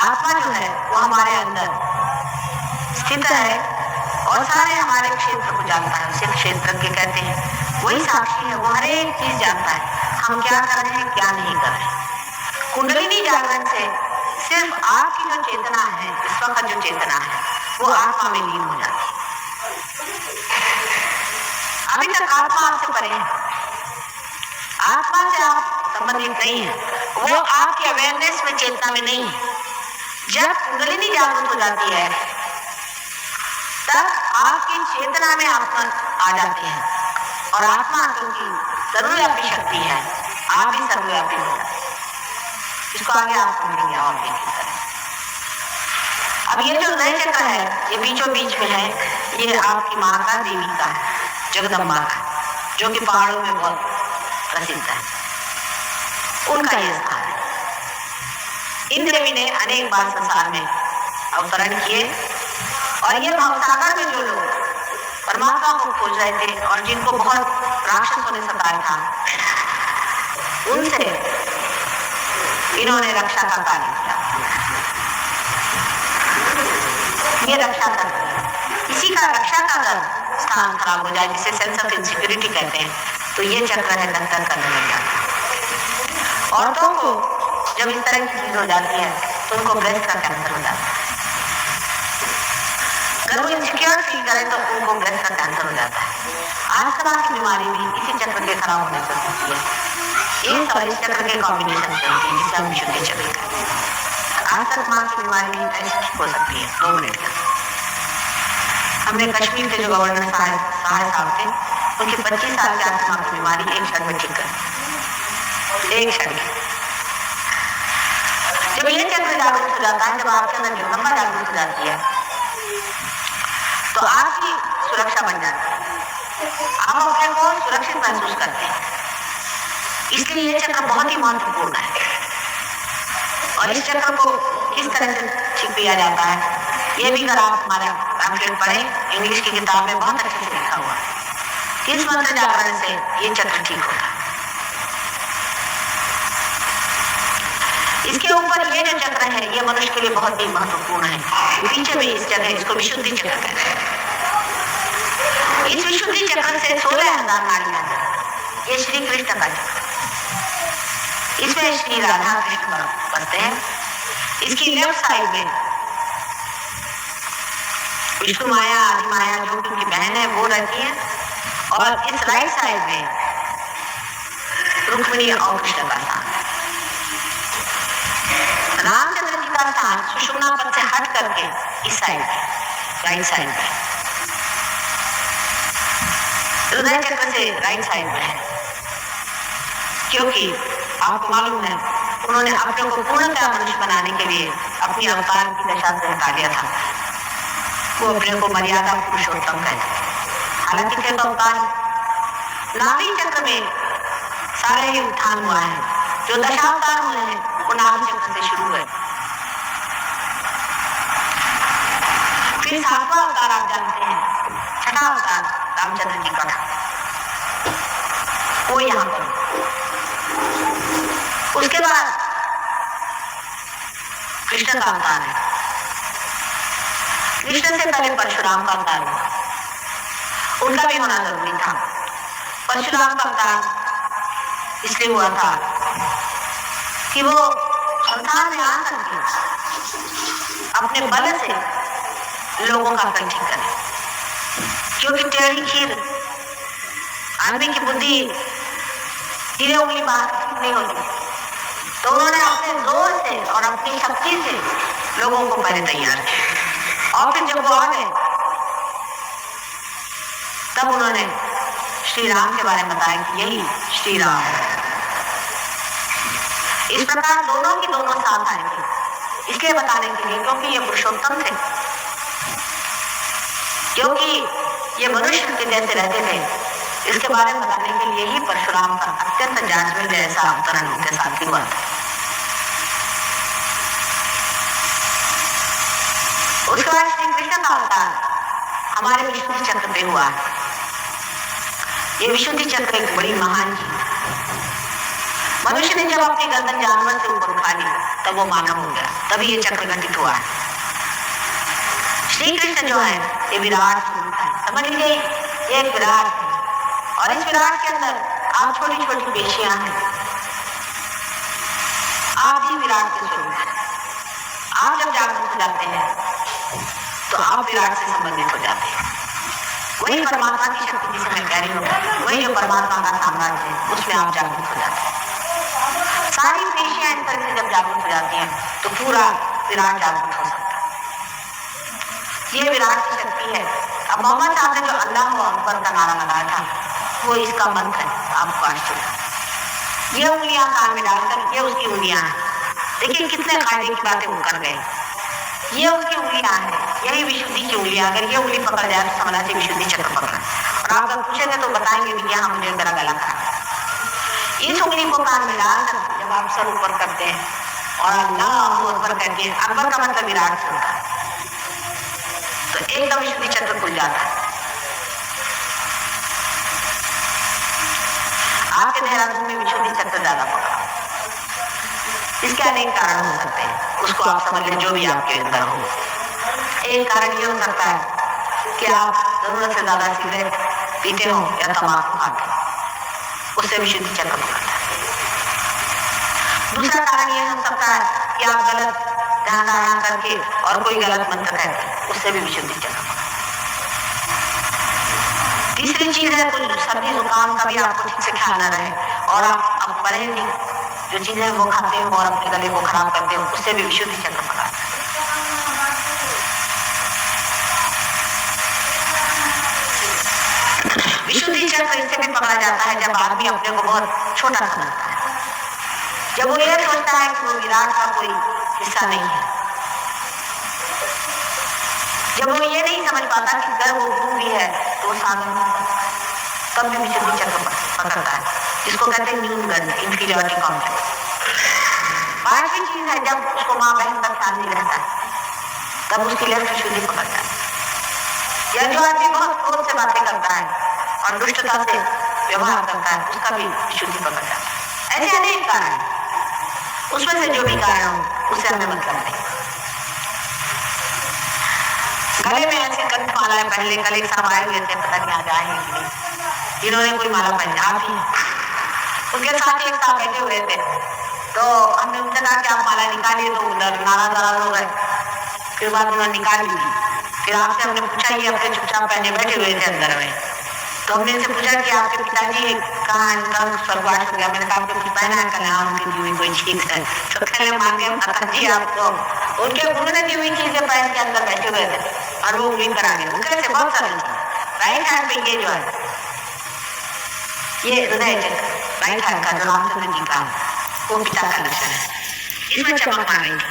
आत्मा जो है वो हमारे अंदर स्थित है और सारे हमारे क्षेत्र को जानता है, उसे क्षेत्रज्ञ कहते हैं। वही साक्षी है, वो हर एक चीज जानता है, हम क्या कर रहे हैं क्या नहीं कर रहे हैं। कुंडलिनी जागरण से सिर्फ आपकी जो चेतना है, इस वक्त जो चेतना है, वो आत्मा में लीन हो जाती है। अभी तक आत्मा आपसे परे है, आत्मा से आप संबंधित नहीं है, वो आपकी अवेयरनेस में चेतना में नहीं है। जब कुंडलिनी जागृत हो जाती है तब आपकी चेतना में आत्मा आ जाती है और आत्मा क्योंकि सर्वव्यापी शक्ति है, आप भी सर्वव्यापी हो जाते हैं। इसको आगे आप समझेंगे और भी। अब ये जो हृदय चक्र है, ये बीचों बीच में है, ये आपकी माँ का, देवी का है, जगदम्बा का, जो कि पहाड़ों में बहुत प्रसिद्ध है, उनका ये स्थान है। इन देवी ने अनेक बार संसार में अवतरण किए और ये भवसागर में जो लोग परमात्मा को खोज रहे थे और जिनको बहुत राक्षसों ने सताया था, उनसे इन्होंने रक्षा का कार्य किया। ये रक्षा कर, इसी का रक्षा का अगर स्थान खराब हो जाए, जिसे सेंस ऑफ इनसिक्योरिटी कहते हैं, तो ये चक्र है दंतन करने लग जाता है। औरतों को जब इस तरह की चीज हो जाती है तो उनको ब्रेस्ट का कैंसर हो जाता है। अगर वो इनसिक्योर फील करें तो उनको ब्रेस्ट का कैंसर हो जाता है। आस्थमा की बीमारी भी इसी चक्र के खराब होने से होती है। ये सब इस चक्र के कॉम्बिनेशन से होती है, जिसे हम विशुद्धि चक्र कहते हैं। आस्थमा की बीमारी भी ऐसी ठीक हो सकती है 2 मिनट में। हमने कश्मीर के जो गवर्नर साहब थे, उनकी 25 साल की आस्थमा की बीमारी एक क्षण में ठीक कर, एक क्षण में। जब ये चक्र जागृत हो जाता है, जब आपके अंदर जगदम्बा जागृत हो जाती है, तो आपकी सुरक्षा बन जाती है, आप अपने को सुरक्षित महसूस करते हैं। इसलिए ये चक्र बहुत ही महत्वपूर्ण है। और इस चक्र को किस तरह से ठीक किया जाता है, ये भी अगर आप हमारा पैम्फलेट पढ़ें, इंग्लिश की किताब में बहुत अच्छे से लिखा हुआ है। किस मंत्र जागरण से ये चक्र ठीक होता है। इसके ऊपर ये जो चक्र है, ये मनुष्य के लिए बहुत ही महत्वपूर्ण है। पीछे में इस जगह इसको विशुद्धि चक्र कहते हैं। इस विशुद्धि चक्र से 16,000 नाड़ियां, ये श्री कृष्ण का चक्र, इसमें श्री राधा कृष्ण बनते हैं। इसकी लेफ्ट साइड में विष्णु माया, आदि माया जो उनकी बहन है वो रहती है, और इस राइट साइड में रुक्मिणी और कृष्ण का स्थान। रामचंद्र जी का स्थान सुषुम्ना पद से हट करके इस साइड है, राइट साइड में, हृदय चक्र से राइट साइड में है। क्योंकि आपको मालूम है उन्होंने अपने को पूर्णतः मनुष्य बनाने के लिए अपनी अवतार की दशा से हटा दिया था। वो अपने को मर्यादा पुरुषोत्तम कहते हैं। हालांकि थे तो अवतार। नाभि चक्र में सारे ही उत्थान हुआ है। जो दशावतार हुए हैं वो नाभि चक्र से शुरू हुए। फिर 7वां अवतार आप जानते हैं, छठा अवतार रामचंद्र जी का था, वो यहाँ पर। उसके बाद कृष्ण का अवतार है। कृष्ण से पहले परशुराम का अवतार हुआ, उनका भी होना जरूरी था। परशुराम का अवतार इसलिए हुआ था कि वो संसार में आ करके अपने बल से लोगों का कंठिन करे। क्योंकि टेढ़ी खीर आदमी की बुद्धि धीरे उंगली बाहर नहीं होती, तो उन्होंने अपने जोर से और अपनी शक्ति से लोगों को पहले तैयार किया, और फिर जब वो आ गए तब उन्होंने श्री राम के बारे में बताया कि यही श्री राम है। इस प्रकार दोनों की दोनों साथ आएंगे, इसलिए बताने के लिए क्योंकि ये पुरुषोत्तम थे, क्योंकि ये मनुष्य के जैसे रहते थे। इसके बारे में बताने के लिए ही परशुराम का अत्यंत जांचवें जैसा अवतरण उनके साथ ही हुआ था। उसके बाद श्री कृष्ण का अवतार हमारे विशुद्धि चक्र पे हुआ है। ये विशुद्धि चक्र एक बड़ी महान चीज है। मनुष्य ने जब अपनी गर्दन जानवर से ऊपर उठा ली तब वो मानव हो गया, तभी ये चक्र घटित हुआ है। श्री कृष्ण जो है ये विराट स्वरूप है, समझ लीजिए ये एक विराट है और इस विराट के अंदर आप छोटी छोटी पेशियां हैं, आप ही विराट के स्वरूप हैं। आप जब जागरूक हो जाते हैं तो आप विराट से संबंधित हो जाते हैं। वही परमात्मा की शक्ति जिसे मैं कह रही हूँ, वही जो परमात्मा का साम्राज्य है, उसमें आप जागरूक हो जाते हैं। सारी पेशियां इन तरह से जब जागरूक हो जाती हैं तो पूरा विराट जागरूक हो सकता है। ये विराट की शक्ति है। अब मोहम्मद साहब ने जो अल्लाह अकबर का नारा लगाया था वो इसका मंत्र है। आपको आश्चर्य, ये उंगलियां कान में डालकर, ये उसकी उंगलियां हैं। देखिए कितने फायदे की बातें वो कर गए। ये उसकी उंगलियां हैं, यही विशुद्धि की उंगलियां। अगर ये उंगली पकड़ जाए तो समझना चाहिए विशुद्धि चक्र पकड़। और आप अगर पूछेंगे तो बताएंगे भी यहाँ मुझे मेरा गला खराब। इस उंगली को कान में डालकर जब आप सर ऊपर करते हैं और अल्लाह अकबर करके, अकबर का मतलब विराट से होता है, तो एकदम विशुद्धि चक्र खुल जाता है। आपके देहरादून में विशुद्धि चक्र ज्यादा पकड़ा, इसके अनेक कारण हो सकते हैं, उसको आप समझ लें जो भी आपके अंदर हो। एक कारण ये हो सकता है कि आप जरूरत से ज्यादा सिगरेट पीते हो या तंबाकू खाते हो, उससे विशुद्धि चक्र पकड़ता है। दूसरा कारण ये हो सकता है कि आप गलत ध्यान धारणा करके और कोई गलत मंत्र कहते हैं, उससे भी विशुद्धि चक्र पकड़ता है। तीसरी चीज है कुछ सर्दी जुकाम का भी आपको ठीक से ख्याल न रहे और आप अब पढ़े नहीं, जो चीजें वो खाते हो और अपने गले को खराब करते हो, उससे भी विशुद्धि चक्र पकड़ता है। विशुद्धि चक्र इससे भी पकड़ा जाता है जब आदमी अपने को बहुत छोटा समझता है, जब वो ये सोचता है कि वो विराट का कोई हिस्सा नहीं है, जब वो ये नहीं समझ पाता कि अगर वो भूल भी है तो वो सामने तब भी विशुद्धि चक्र पकड़ता है, जिसको कहते हैं न्यूनगंध, इंफीरियरिटी कॉम्प्लेक्स। पांचवी चीज है जब उसको माँ बहन का ख्याल नहीं रहता है तब उसके लिए विशुद्धि पकड़ता है। या जो आदमी बहुत क्रोध से बातें करता है और दुष्टता से व्यवहार करता है, उसका भी विशुद्धि पकड़ता है। ऐसे अनेक कारण, उसमें से जो भी कारण हो उससे हमें मतलब नहीं। गले में ऐसे कंठ मालाएं पहले कल एक सब आए हुए थे, पता नहीं आज आएंगे कि नहीं, इन्होंने कोई माला पहनी, आप ही उनके साथ एक साथ बैठे हुए थे, तो हमने उनसे कहा कि आप माला निकालिए, तो नाराज हो गए। फिर बाद उन्होंने निकाल ली। फिर आपसे हमने पूछा ये अपने चुपचाप पहने बैठे हुए थे अंदर में, तो हमने इनसे पूछा कि आपके पिताजी कहाँ स्वर्गवास हो गया? मैंने कहा आपके कुछ पहना है? कल हाँ उनकी दी हुई कोई चीज है। तो कहने मान गए माता जी आपको उनके गुरु ने दी हुई चीजें पहन के अंदर बैठे हुए थे और वो उम्मीद करा गए। कैसे? बहुत सरल था। राइट हैंड पे ये जो है ये हृदय चक्र, राइट हैंड का जो रामचंद्र जी का वो पिता का लक्षण है। इसमें चमक आ रही थी,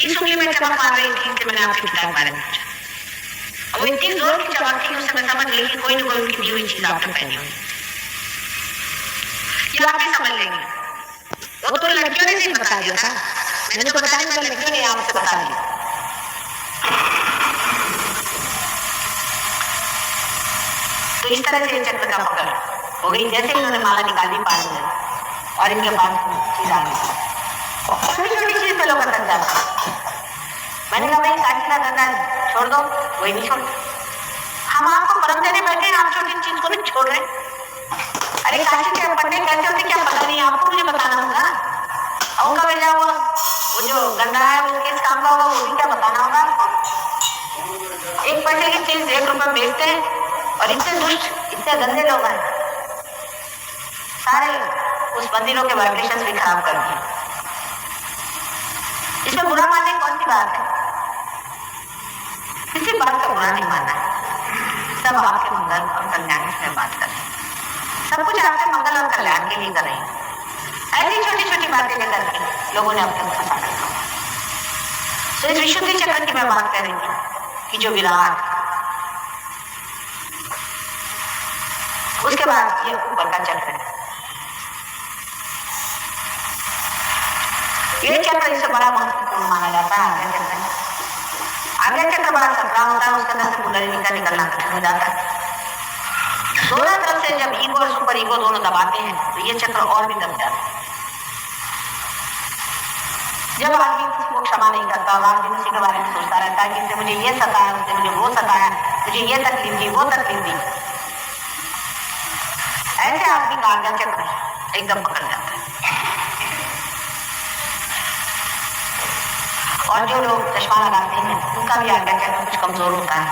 इस उंगली में चमक आ रही थी कि मैंने आपके पिता के बारे में पूछा। वो इतनी जोर की चमक थी उससे मैं समझ गई कि कोई न कोई उनकी दी हुई चीज आपने पहनी हुई, ये आप भी समझ लेंगे। वो तो लड़कियों ने सिर्फ बता दिया था, मैंने तो बताया नहीं, लड़कियों ने आपसे बता दिया। तो इस तरह से चक्र का पकड़ हो गई। जैसे इन्होंने माला निकाली पास में और इनके पास चीज आ गई, छोटी छोटी चीज पे लोग अटक जाता। मैंने कहा भाई काशी का धंधा छोड़ दो, वही नहीं छोड़। हम आपको परम देने बैठे हैं, आप छोटी चीज को भी छोड़ रहे हैं। अरे काशी के पढ़ने कैसे होते क्या पता नहीं, आपको मुझे बताना होगा। और का भेजा हुआ वो जो गंदा है वो किस काम का होगा वो भी क्या बताना होगा आपको। एक पैसे की चीज 1 रुपए बेचते हैं और इतने दुष्ट इतने गंदे लोग हैं, सारे उस मंदिरों के वाइब्रेशंस भी खराब कर दिए। इसमें बुरा मानने कौन सी बात है? किसी बात का बुरा नहीं मानना है। सब आपके मंगल और कल्याण में बात कर रहे हैं, सब कुछ आपके मंगल और कल्याण के लिए कर रहे हैं। ऐसी छोटी छोटी बातें लेकर के लोगों ने अपने फंसा रखा हुआ। तो इस विशुद्धि चक्र की मैं बात कर रही हूँ कि जो विराट, उसके बाद ये ऊपर का चक्र है। ये चक्र इससे बड़ा महत्वपूर्ण माना जाता है। आज्ञा चक्र, आज्ञा चक्र बड़ा सकरा होता है, उसके अंदर से कुंडलिनी का निकलना कठिन हो जाता है। दोनों तरफ से जब ईगो और सुपर ईगो दोनों दबाते हैं तो ये चक्र और भी दब जाता है। जब आदमी किसी को क्षमा नहीं करता और आदमी उसी के बारे में सोचता रहता है कि इससे मुझे ये सताया, उससे मुझे वो सताया, मुझे ये तकलीफ दी, वो तकलीफ दी, ऐसे आदमी का आज्ञा चक्र एकदम पकड़ जाता है। और जो लोग चश्मा लगाते हैं उनका भी आज्ञा चक्र कुछ कमजोर होता है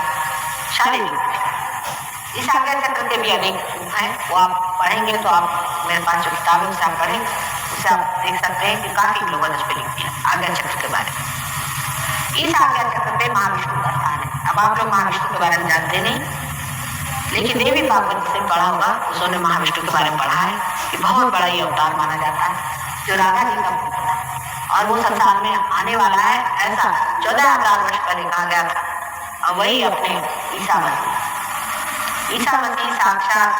शारीरिक। इस आज्ञा चक्र के भी अनेक रूप हैं, वो आप पढ़ेंगे तो आप मेरे पास जो किताब है उससे आप पढ़ें, उससे आप देख सकते हैं कि काफी लोगों ने उस पर लिख दिया आज्ञा चक्र के बारे में। इस आज्ञा चक्र पे महाविष्णु का स्थान है। अब आप लोग महाविष्णु के बारे में जानते नहीं, लेकिन देवी भागवत से पढ़ा होगा, उसने महाविष्णु के बारे में पढ़ा है कि बहुत बड़ा ये अवतार माना जाता है जो राधा जी का पुत्र है और वो संसार में आने वाला है, ऐसा 14,000 वर्ष पहले कहा गया था। और वही अपने ईसा मसीह साक्षात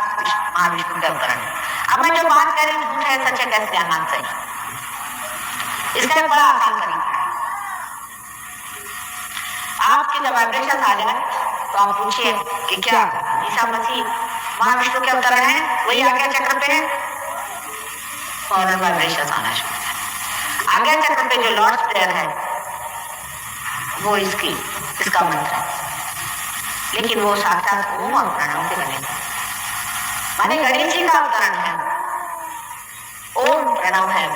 महाविष्णु के अवतरण है। अब मैं जो बात कर रही हूँ झूठ है सच है कैसे जानना चाहिए, इसका एक बड़ा आसान तरीका है। आपके जब वाइब्रेशन आ जाए तो आप पूछिए कि क्या ईसा मसीह महाविष्णु के अवतरण है, वही आज्ञा चक्र पे है, और वाइब्रेशन आना शुरू। आज्ञा चक्र पे जो लॉर्ड्स प्रेयर है वो इसका मंत्र है, लेकिन वो साक्षात ओम और प्रणव से बने, माने गणेश जी का अवतरण है, ओम प्रणव है।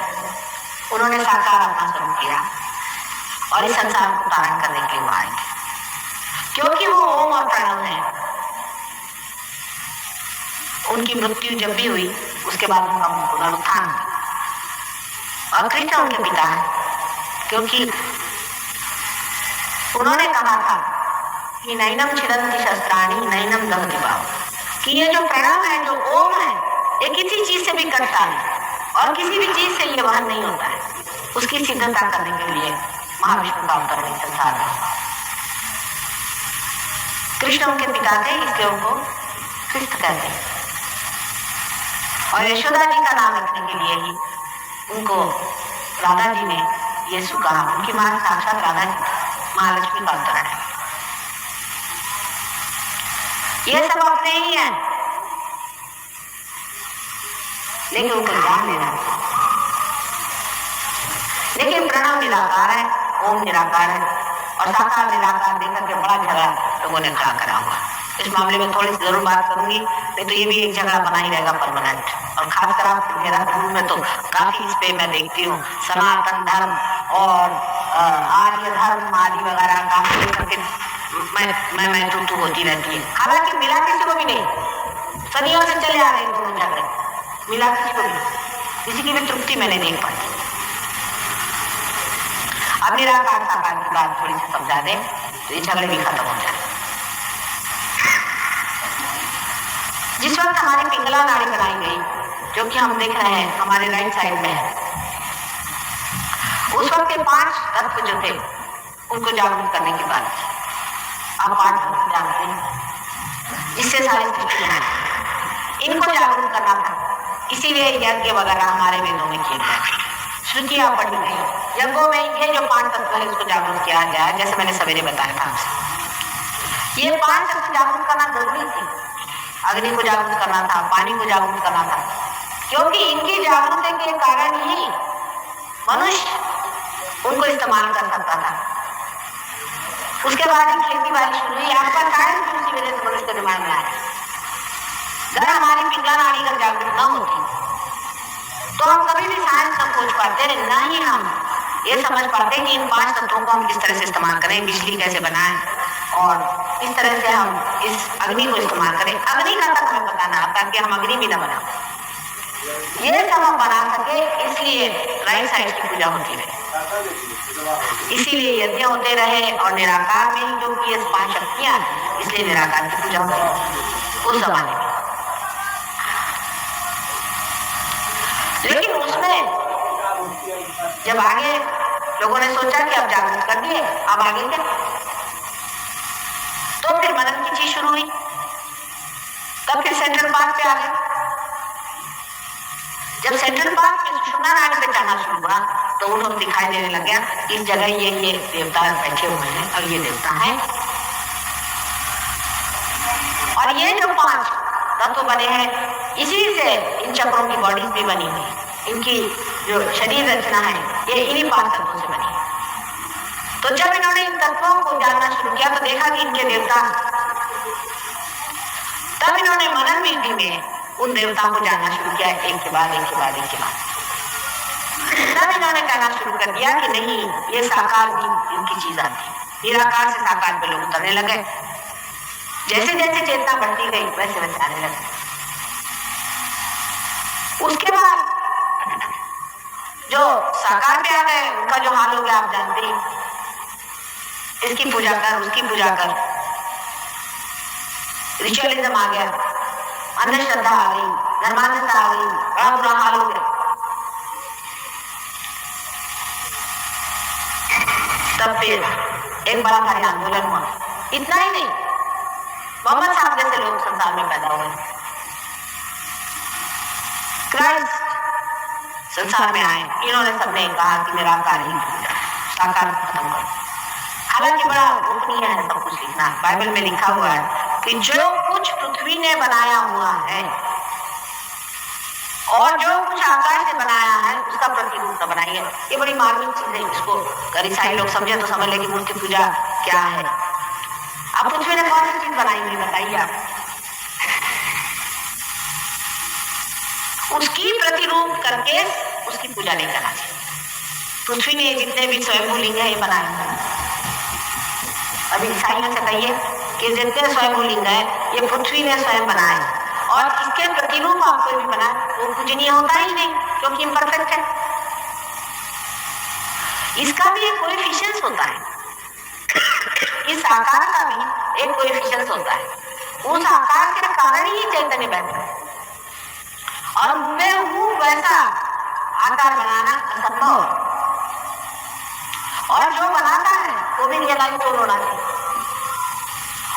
उन्होंने साकार अपना स्वरूप किया और इस संसार को धारण करने के लिए आएंगे, क्योंकि वो ओम और प्रणव है। उनकी मृत्यु जब भी हुई उसके बाद उनका पुनरुत्थान, और कृष्ण उनके पिता है, क्योंकि उन्होंने कहा था कि नैनम छिदन्ति शस्त्राणि नैनम दहति भाव, कि ये जो प्रणव है, जो ओम है, ये किसी चीज से भी कटता नहीं और किसी भी चीज से ये वहन नहीं होता है। उसकी सिद्धता करने के लिए महाविष्णु का अवतरण इस संसार में। कृष्ण उनके पिता थे, इसलिए उनको कृष्ण कहते हैं। और यशोदा जी का नाम रखने के लिए ही उनको राधा जी ने यीशु कहा। उनकी मां साक्षात राधा जी, महालक्ष्मी का अवतरण है। ये सब अपने ही हैं, लेकिन उनको ज्ञान लेना है। लेकिन प्रणव निराकार है, ओम निराकार है, और साकार निराकार देकर के बड़ा झगड़ा लोगों ने खड़ा करा हुआ। इस मामले में थोड़ी सी जरूर बात करूंगी, नहीं तो ये भी एक झगड़ा बना ही रहेगा परमानेंट। और खासकर आप देहरादून में तो काफी इस पे मैं देखती हूँ सनातन धर्म और आर्य धर्म आदि वगैरह काफी करके मैं तू होती रहती है। हालांकि मिला किसी को भी नहीं, सदियों से चले आ रहे हैं झगड़े, मिला किसी को भी, किसी की भी तृप्ति मैंने नहीं पाई। अब निराकार साकार की बात थोड़ी सी समझा दें तो ये झगड़े भी खत्म हो जाए। जिस वक्त हमारी पिंगला नाड़ी बनाई गई, जो कि हम देख रहे हैं हमारे राइट साइड में है, उस वक्त के 5 तत्व जो थे उनको जागरूक करने की बात थी। आप 5 तत्व जानते हैं, जिससे सारी सृष्टि है, इनको जागरूक करना था। इसीलिए यज्ञ वगैरह हमारे वेदों में किए गए, श्रुतियां पढ़ी गई, यज्ञों में ये जो 5 तत्व है उसको जागरूक किया गया, जैसे मैंने सवेरे बताया था आपसे। ये 5 तत्व जागरूक करना जरूरी थी। अग्नि को जागरूक करना था, पानी को जागरूक करना था, क्योंकि इनकी जागरूकता के कारण ही मनुष्य उनको इस्तेमाल कर सकता था। उसके बाद ही खेती बाड़ी शुरू हुई। आपका कारण उसी वजह से मनुष्य के दिमाग में आया। अगर हमारी पिंगला नाड़ी अगर जागरूक न होती तो हम कभी भी साइंस न खोज पाते, न ही हम ये समझ पाते कि इन 5 तत्वों को हम किस तरह से इस्तेमाल करें, बिजली कैसे बनाएं और किस तरह से हम इस अग्नि को इस्तेमाल करें। अग्नि का तक हमें बताना आता कि हम अग्नि भी न बना, ये सब हम बना सके, इसलिए राइट साइड की पूजा होती है। इसीलिए यज्ञ होते रहे और निराकार में ही जो की 5 शक्तियां, इसलिए निराकार की पूजा होती उस जमाने में। लेकिन उसमें जब आगे लोगों ने सोचा कि अब जागृत कर दिए, अब आगे क्या, तो फिर मनन की चीज शुरू हुई। तब फिर सेंट्रल पार्क पे आ गए। जब सेंट्रल पार्क में सुषुम्ना नाड़ी पे चढ़ना शुरू हुआ तो उन्हें दिखाई देने लग गया इस जगह ये देवता बैठे हुए हैं और ये देवता है। और ये जो 5 तत्व बने हैं, इसी से इन चक्रों की बॉडीज भी बनी हुई, इनकी जो शरीर रचना है ये इन्हीं 5 तत्वों से बनी है। तो जब इन्होंने इन तत्वों को जानना शुरू किया तो देखा कि इनके देवता, तब इन्होंने मनन विधि में उन देवताओं को जानना शुरू किया, एक के बाद एक के बाद एक के बाद। तब इन्होंने कहना शुरू कर दिया कि नहीं, ये साकार भी इनकी चीज आती, निराकार से साकार पे लोग उतरने लगे। जैसे जैसे चेतना बढ़ती गई वैसे वैसे आने लगे। उसके बाद जो साकार पे आ गए उनका जो हाल हो गया आप जानते हैं, इसकी पूजा कर, उसकी पूजा कर, रिचुअलिज्म आ गया, अंधश्रद्धा आ गई, धर्मांधता आ गई, बड़ा बुरा हाल हो गया। तब फिर एक बड़ा भारी आंदोलन हुआ। इतना ही नहीं, मोहम्मद साहब जैसे लोग संसार में पैदा हुए, क्राइस्ट संसार में आए, इन्होंने सबने कहा कि निराकार ही साकार खत्म करो। हालांकि बड़ा गोपनीय है सब कुछ लिखना, बाइबल में लिखा हुआ है कि जो कुछ पृथ्वी ने बनाया हुआ है और जो कुछ आकाश ने बनाया है उसका प्रतिरूप न बनाइए। ये बड़ी मार्मिक चीज है, इसको ईसाई लोग समझे तो समझ ले कि मूर्ति पूजा क्या है। अब पृथ्वी ने कौन सी चीज बनाई हुई बताइए आप, उसकी प्रतिरूप करके उसकी पूजा नहीं करना चाहिए। पृथ्वी ने जितने भी स्वयंभू लिंग है ये बनाए, अभी ईसाइयों से कहिए कि जितने स्वयंभू लिंग है ये पृथ्वी ने स्वयं बनाए और इसके प्रतिरूप आप कोई भी बनाए वो पूजनीय होता ही नहीं, क्योंकि इम्परफेक्ट है। इसका भी एक कोएफिशिएंस होता है, इस आकार का भी एक कोएफिशिएंस होता है। उस आकार के कारण ही चैतन्य बहता है और हुबहू वैसा आकार बनाना असंभव, और जो बनाता है वो भी रियलाइज होना चाहिए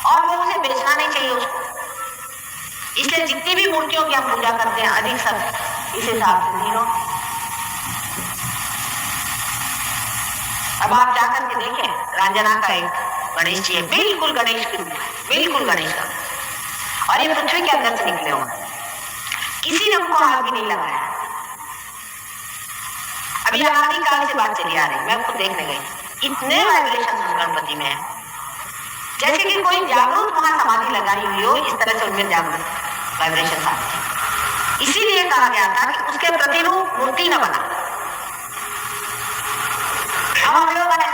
और वो उसे बेचना नहीं चाहिए उसको। इसलिए जितनी भी मूर्तियों की हम पूजा करते हैं अधिक सब इस हिसाब से नहीं हो। अब आप जाकर के देखें, रंजना का एक गणेश जी है, बिल्कुल गणेश के रूप है, बिल्कुल गणेश का, और ये पृथ्वी के अंदर से निकले होंगे, किसी ने उनको हाथ भी नहीं लगाया। अभी आदि काल से बात चली आ रही, मैं खुद देखने गई, इतने वाइब्रेशन उस गणपति में है जैसे कि कोई जागरूक वहां समाधि लगाई हुई हो, इस तरह से उनमें जागरूक वाइब्रेशन आते। इसीलिए कहा गया था कि उसके प्रतिरूप मूर्ति न बना। अब हम लोग है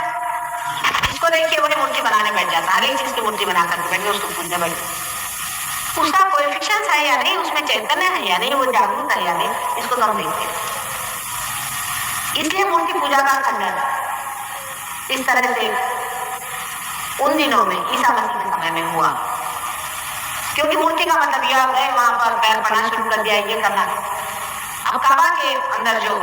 इसको देखिए वही मूर्ति बनाने बैठ जाता है, हर एक चीज की मूर्ति बना करके बैठे, उसको पूजने बैठे, उसका कोएफिशिएंस है या नहीं, उसमें चैतन्य है या नहीं, वो जागरूक है या नहीं, इसको तो हम देखते हैं। इसलिए मूर्ति पूजा का खंडन इस तरह से उन दिनों में ईसा मसीह के समय में हुआ, क्योंकि मूर्ति का मतलब यह है वहां पर पैर पड़ना शुरू कर दिया, ये करना। अब काबा के अंदर जो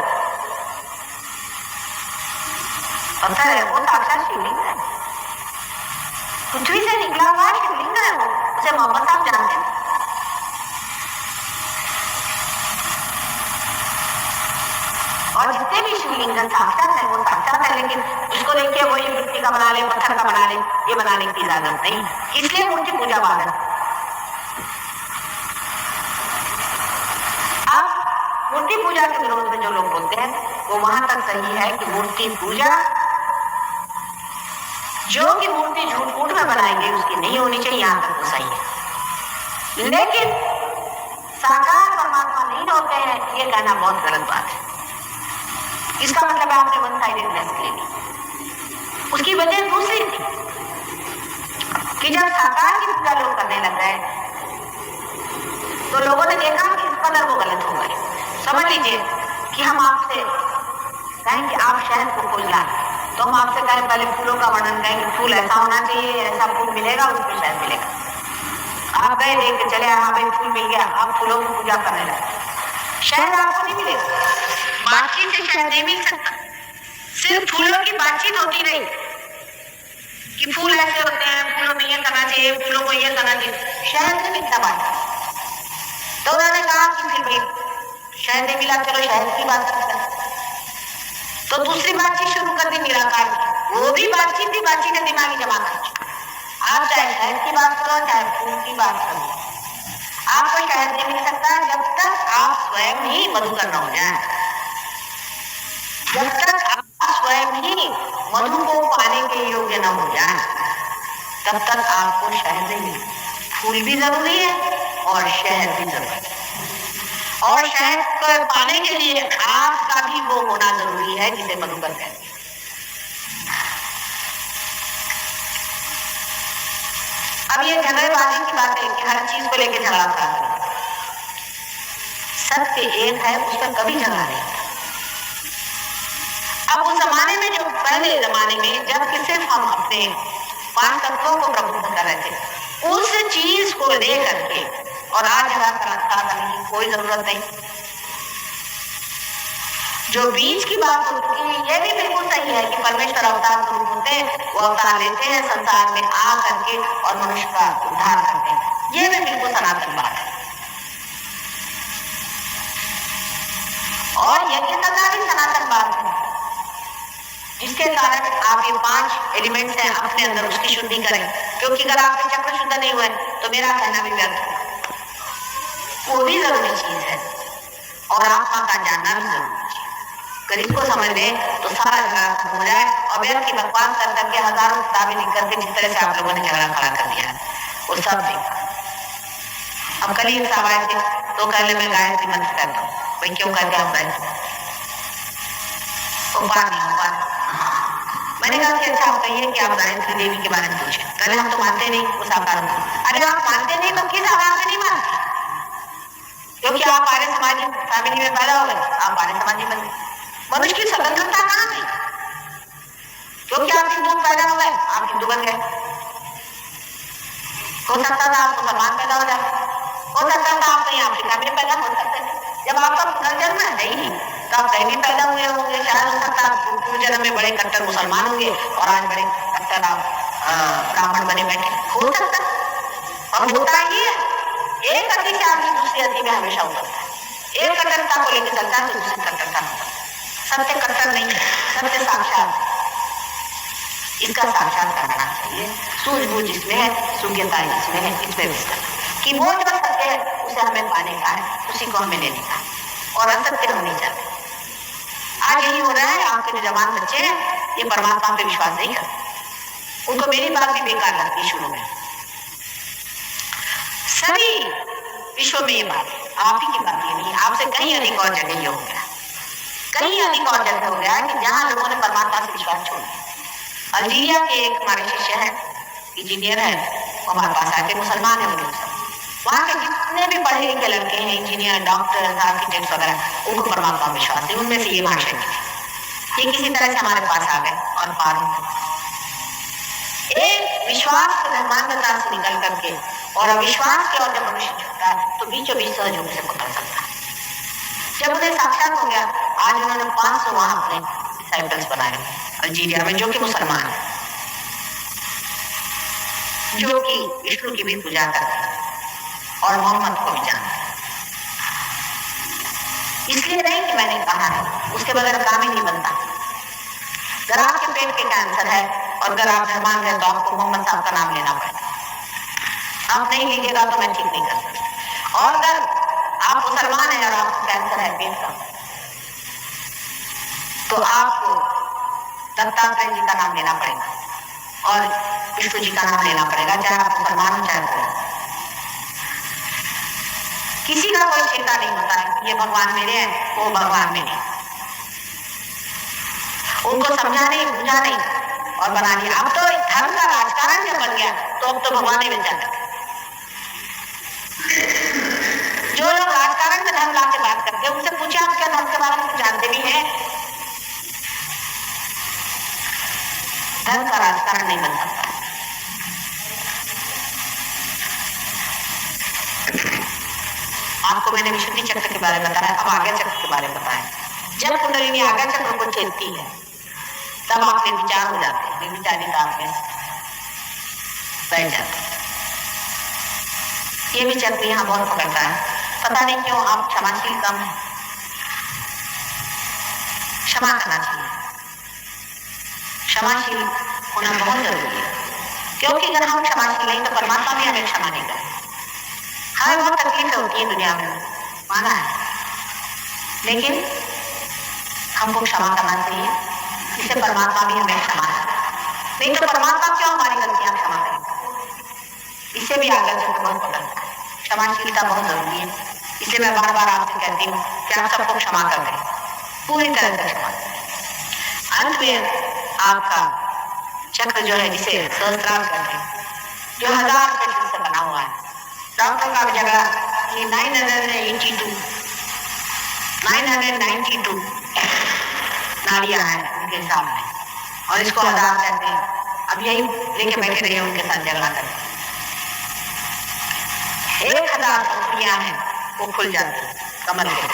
पत्थर है वो साक्षात शिवलिंग है, पृथ्वी से निकला हुआ शिवलिंग है वो, उसे मोहम्मद साहब जानते हैं। और जितने भी शिवलिंग साक्षात है वो साक्षात है, लेकिन उसको देखिए वो ये मिट्टी का बना ले, पत्थर का बना ले, ये बनाने की इजाजत नहीं, इसलिए मूर्ति पूजा वाला। अब मूर्ति पूजा के विरोध में जो लोग बोलते हैं वो वहां तक सही है कि मूर्ति पूजा जो कि मूर्ति झूठ मूठ में बनाएंगे उसकी नहीं होनी चाहिए, यहाँ तक तो सही है। लेकिन साकार परमात्मा नहीं होते हैं ये कहना बहुत गलत बात है। इसका मतलब आपने वन साइडेडनेस ले ली। उसकी वजह दूसरी थी कि जब साकार की पूजा लोग करने लग गए तो लोगों ने देखा कि इस कदर वो गलत हो गए। समझ लीजिए कि हम आपसे कहें कि आप शहद को खोज लाएं, तो तो हम आपसे कहें पहले फूलों का वर्णन करेंगे, फूल ऐसा होना चाहिए, ऐसा फूल मिलेगा, उसमें शहद मिलेगा। आप गए देख के चले, हाँ भाई फूल मिल गया, आप फूलों की पूजा करने लगे, शहद आपको नहीं मिलेगा। बातचीत से शहद नहीं मिल सकता। सिर्फ फूलों की बातचीत होती नहीं कि फूल ऐसे होते हैं, फूलों में ये करना चाहिए, फूलों को ये करना चाहिए, शहद नहीं मिलता बात। तो उन्होंने कहा कि फिर भाई शहद नहीं मिला, चलो शहद की बात करते हैं। तो दूसरी बातचीत शुरू कर दी निराकार की, वो भी बातचीत है, दिमागी जमा कर। आप चाहे शहद की बात करो, चाहे फूल की बात करो, आपको शहद नहीं मिल सकता जब तक आप स्वयं ही मधुकर न हो जाए। जब तक आप स्वयं ही मधु को पाने के योग्य न हो जाए, तब तक आपको शहद नहीं मिले। फूल भी जरूरी है और शहद भी जरूरी है, और शहद को पाने के लिए आपका भी वो होना जरूरी है जिसे मधुकर कहते हैं। अब ये झगड़ेबाजी की बात है कि हर चीज को लेकर झगड़ा करते हैं। सत्य एक है, उस पर कभी झगड़ा नहीं। अब उस जमाने में, जो पहले जमाने में जब कि सिर्फ हम अपने पांच तत्वों को प्रबुद्ध कर रहे थे, उस चीज को लेकर के, और आज झगड़ा करने की कोई जरूरत नहीं। जो बीच की बात होती है, यह भी बिल्कुल सही है कि परमेश्वर अवतार स्वरूप होते हैं, वो अवतार लेते हैं संसार में आ करके और मनुष्य का उद्धार करते हैं। यह भी बिल्कुल सनातन बात है, और यज्ञ कथा भी सनातन बात है, जिसके कारण आप ये 5 एलिमेंट्स हैं अपने अंदर, उसकी शुद्धि करें। क्योंकि अगर आपके चक्र शुद्ध नहीं हुए तो मेरा कहना भी व्यर्थ है। वो भी जरूरी चीज है, और आत्मा का जानना भी जरूरी चीज है। अगर इसको समझ लें तो सारा झगड़ा खत्म हो जाए, और व्यर्थ की बकवास कर करके हजारों किताबें लिख करके जिस तरह से आप लोगों ने झगड़ा खड़ा कर दिया है, वो सब देखा। अब कल ही साहब आए थे तो कहने में गायत्री मंत्र करता हूँ, भाई क्यों करते हम गायत्री? मैंने कहा कि अच्छा आप कहिए कि आप गायत्री देवी के बारे में पूछे। कल हम तो मानते नहीं वो साकार। अरे आप मानते नहीं तो किस आधार से नहीं मानते? क्योंकि आप आर्य समाजी फैमिली में पैदा हो गए, आप आर्य समाजी बन गए। मनुष्य की स्वतंत्रता कहाँ गई? क्योंकि आप हिंदू पैदा हो गए, आप हिंदू बन गए। हो सकता था आप मुसलमान पैदा हो जाए, हो सकता था आप कहीं अफ्रीका में पैदा हो सकते थे। जब आपका पुनर्जन्म है ही नहीं, तो आप कहीं भी पैदा हुए होंगे। शायद हो सकता है पूर्व जन्म में बड़े कट्टर मुसलमान होंगे और आज बड़े कट्टर आप ब्राह्मण बने बैठे, हो सकता है। और होता ही है, एक अति से आदमी दूसरी अति में हमेशा होता है। एक कट्टरता को लेकर चलता है तो दूसरी कट्टरता होता है। सत्य कट्टर नहीं है, सत्य साक्षात, इसका साक्षात करना चाहिए। सूझबूझ इसमें है, सूझता इसमें है, इसमें विस्तार कि वो जो सत्य है उसे हमें पाने का है, उसी को हमें लेने का, और असत्य हम नहीं चाहते। आज यही हो रहा है, आपके जो जवान बच्चे हैं ये परमात्मा पे विश्वास नहीं करते। उनको मेरी बात भी बेकार लगती शुरू में। सभी विश्व में ये बात, आप ही की बात ये नहीं, आपसे कहीं अधिक और जगह ये हो गया, कहीं अधिक और जगह हो गया कि जहां लोगों ने परमात्मा से विश्वास छोड़ दिया। अल्जीरिया के एक हमारे शिष्य है, इंजीनियर है, वो हमारे पास आके मुसलमान है। वहाँ के जितने भी पढ़े लिखे लड़के हैं, इंजीनियर, डॉक्टर, आर्किटेक्ट वगैरह, उनको परमात्मा विश्वास है। उनमें से ये भाषा ये किसी तरह से हमारे पास आ गए और पार एक विश्वास के निर्माणता से निकल करके और अविश्वास की ओर जब मनुष्य झुकता है तो बीचों बीच सहज होकर से पकड़ सकता है। जब उन्हें साक्षात हो गया, आज उन्होंने 500 वहां अपने डिसाइपल्स बनाए अल्जीरिया में, जो कि मुसलमान है, जो कि विष्णु की भी पूजा करते हैं और मोहम्मद को भी जानते हैं। इसलिए नहीं कि मैंने कहा है, उसके बगैर काम ही नहीं बनता। अगर आपके पेट के कैंसर है और अगर आप मेहमान हैं तो आपको मोहम्मद साहब का नाम लेना पड़ेगा। आप नहीं लीजिएगा तो मैं ठीक नहीं कर सकता। और अगर आप मुसलमान हैं और आपको कैंसर है पेट का, तो आपको दत्तात्रेय जी का नाम लेना पड़ेगा और विष्णु जी का नाम लेना पड़ेगा, चाहे आप मुसलमान हो चाहे कोई। किसी का कोई चिंता नहीं होता है ये भगवान मेरे हैं, वो भगवान मेरे हैं। उनको समझा नहीं, बुझा नहीं और बना दिया। अब तो धर्म का राजकारण जब बन गया तो अब तो भगवान ही बन जाता है। जो लोग राजकारण में धर्म लाके बात करते हैं, उनसे पूछे आप क्या धर्म के बारे में जानते भी हैं? धन का राजकारण नहीं बन सकता। आपको मैंने विशुद्धि चक्र के बारे में बताया, अब आज्ञा चक्र के बारे में बताया। जब कुंडलिनी आज्ञा चक्र को चलती है तब आपके विचार हो जाते हैं, विचारित आपके बैठ जाते हैं। ये भी चक्र यहाँ बहुत पकड़ता है, पता नहीं क्यों आप क्षमाशील कम है। क्षमा करना चाहिए, क्षमाशील होना बहुत जरूरी है, क्योंकि अगर हम क्षमाशील नहीं तो परमात्मा भी हमें क्षमा नहीं करेगा। हमें बहुत तकलीफ होती है दुनिया में, माना है, लेकिन हमको क्षमा करना चाहिए, इससे परमात्मा भी हमें क्षमा करेगा। नहीं तो परमात्मा क्यों हमारी गलतियां क्षमा करेगा। इससे भी आगे चलकर बहुत पकड़ता है, क्षमाशीलता बहुत जरूरी है। इसलिए मैं बार बार आपसे कहती हूँ कि आप सबको क्षमा कर दें, पूरी तरह से क्षमा करें। अंत में आपका चक्र जो है, जिसे सहस्त्रार कहते हैं, जो 1000 पेशेंट से बना हुआ है। डॉक्टर का जगह ये 992 नाड़ियां हैं उनके सामने, और इसको 1000 कहते हैं। अब यही लेके बैठे रहिए उनके साथ झगड़ा करके। 1000 पंखुड़ियां हैं, वो खुल जाती है कमल के।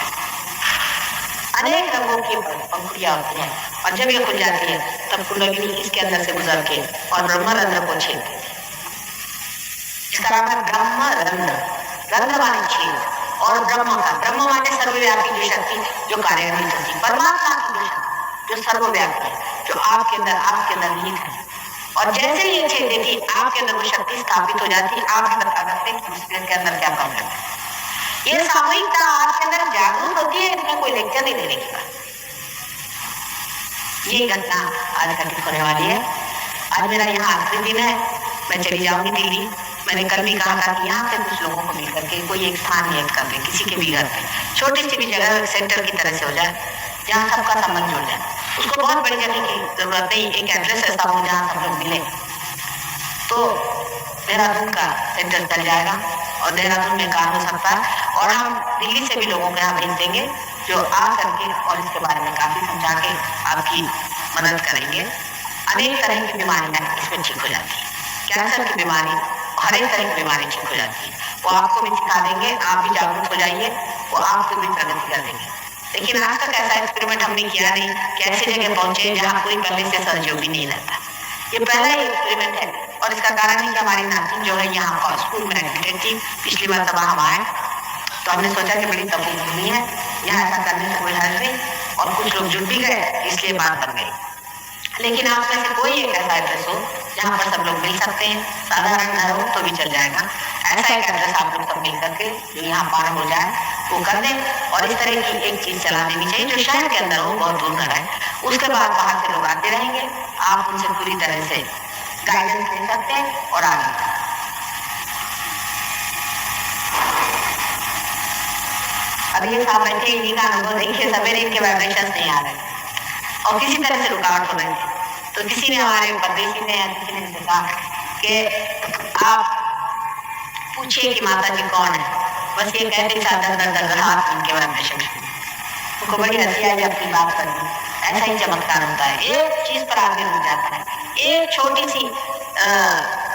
अनेक रंगों की पंखुड़ियां होती हैं, और जब ये खुल जाती है तब कुंडलिनी इसके अंदर से गुजर के और ब्रह्मरंध्र को छेदती है। इसका नाम है ब्रह्मरंध्र। रंध्र माने छेद, और ब्रह्म का, ब्रह्म माने सर्वव्यापी जो शक्ति जो कार्य करती है, परमात्मा की जो शक्ति जो सर्वव्यापी है, जो आपके अंदर निहित है। और जैसे ही ये छेद देखी, आपके अंदर वो शक्ति स्थापित हो जाती है। आप अंदर का के अंदर क्या प्रॉब्लम है। ये सामूहिकता आपके अंदर जागरूक होती है, इसमें कोई लेक्चर नहीं देने की बात। ये घटना आज घटित होने वाली है। आज मेरा यहाँ आखिरी दिन है, मैं चली जाऊंगी दिल्ली। मैंने कल भी कहा था कि यहाँ से कुछ लोगों को मिलकर के कोई एक स्थान नियत कर दे, किसी के भी घर पे छोटी सी भी जगह सेंटर की तरह से हो जाए, जहाँ सबका संबंध जुड़ जाए। उसको बहुत बड़ी जगह की जरूरत नहीं, एक एड्रेस ऐसा हो जहाँ सब लोग मिले, तो देहरादून का सेंटर चल जाएगा और देहरादून में काम हो सकता है। और हम दिल्ली से भी लोगों को यहाँ भेज देंगे जो आ करके और इसके बारे में काफी समझा के आपकी मदद करेंगे। अनेक तरह की बीमारियां इसमें ठीक हो जाती है, कैंसर की बीमारी, हर एक तरह की बीमारी ठीक हो जाती है। वो आपको भी सिखा देंगे, आप भी जागरूक हो जाइए, वो आपको भी प्रगति कर देंगे। लेकिन आज तक ऐसा एक्सपेरिमेंट हमने किया नहीं कि ऐसी जगह पहुंचे जहाँ कोई पहले से सहयोगी नहीं रहता। ये पहला ही एक्सपेरिमेंट है, और इसका कारण है कि हमारी नातिन जो है यहाँ स्कूल में एडमिटेड थी। पिछली मरतबा हम आए तो हमने सोचा कि बड़ी तकलीफ हुई है, यहाँ ऐसा करने से कोई हल नहीं, और कुछ लोग जुट भी गए, इसलिए बात बन गई। लेकिन आप में से कोई एक ऐसा एड्रेस हो जहाँ पर सब लोग मिल सकते हैं, साधारण घर हो तो भी चल जाएगा। ऐसा एक एड्रेस आप लोग सब मिल करके जो यहाँ पार हो जाए वो कर दें। और इस तरह की एक चीज चला देनी चाहिए जो शहर के अंदर हो, बहुत दूर न रहे। उसके बाद बाहर से लोग आते रहेंगे, आप उनसे पूरी तरह से गाइडेंस ले सकते हैं और आगे। अब ये साहब बैठे इन्हीं का अनुभव देखिए, सवेरे इनके वाइब्रेशंस नहीं आ रहे और किसी तरह से रुकावट हो रही है। तो किसी ने हमारे परदेशी ने या किसी ने कहा कि आप पूछिए कि माता जी कौन है, बस ये कहते चादर हाथ इनके वाइब्रेशन। उनको बड़ी हंसी आई अपनी बात करनी। ऐसा ही चमत्कार होता है, एक चीज पर आगे हो जाता है। एक छोटी सी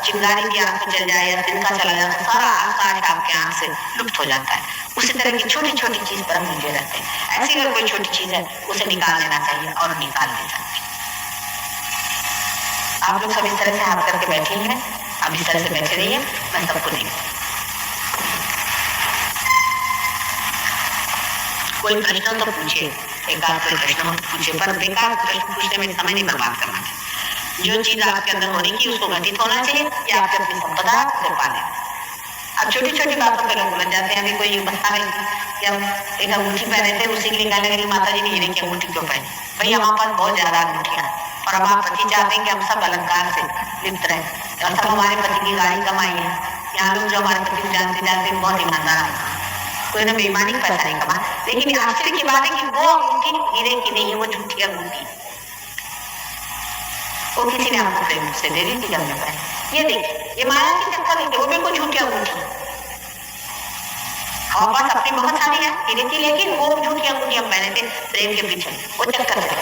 चिंगारी की आंख में चल जाए या तिनका चला जाए तो सारा आकाश आपके आंख से लुप्त हो जाता है। उसी तरह की छोटी छोटी चीज पर हम मिले रहते हैं। ऐसी अगर कोई छोटी चीज है उसे निकाल लेना चाहिए और निकाल लेना चाहिए। आप लोग सब इस तरह से हाथ करके बैठे हैं, अब इस तरह से बैठे रहिए, मैं सबको नहीं। कोई प्रश्न तो पूछे, एक आध कोई प्रश्न पूछे, पर बेकार प्रश्न पूछने में समय नहीं बर्बाद करना चाहिए। जो चीज आपके अंदर होने की उसको घटित होना चाहिए या आपके अपनी संपदा उसे पाले। अब छोटी छोटी बातों पे लोग उलझ जाते हैं। अभी कोई बता रहे कि हम एक अंगूठी पहने थे, उसी के लिए कहने लगे माता जी ने हीरे की अंगूठी क्यों पहनी। भाई हमारे पास बहुत ज्यादा अंगूठियां और अब आप पति चाहते हैं कि हम सब अलंकार से लिप्त रहे और सब हमारे पति की गाड़ी कमाई है। यहाँ लोग जो हमारे पति को जानते जानते बहुत ईमानदार है, कोई ना बेईमानी पैसा नहीं कमा। लेकिन आश्चर्य की बात है कि वो अंगूठी हीरे की नहीं है, वो झूठी अंगूठी। वो किसी ने आपको प्रेम से दे दी थी हमने पहले। ये देखिए, ये माया की चक्कर है, वो बिल्कुल झूठी अंगूठी। हमारे पास अपनी बहुत सारी है हीरे की, लेकिन वो झूठी अंगूठी हम पहने थे प्रेम के पीछे, वो चक्कर है।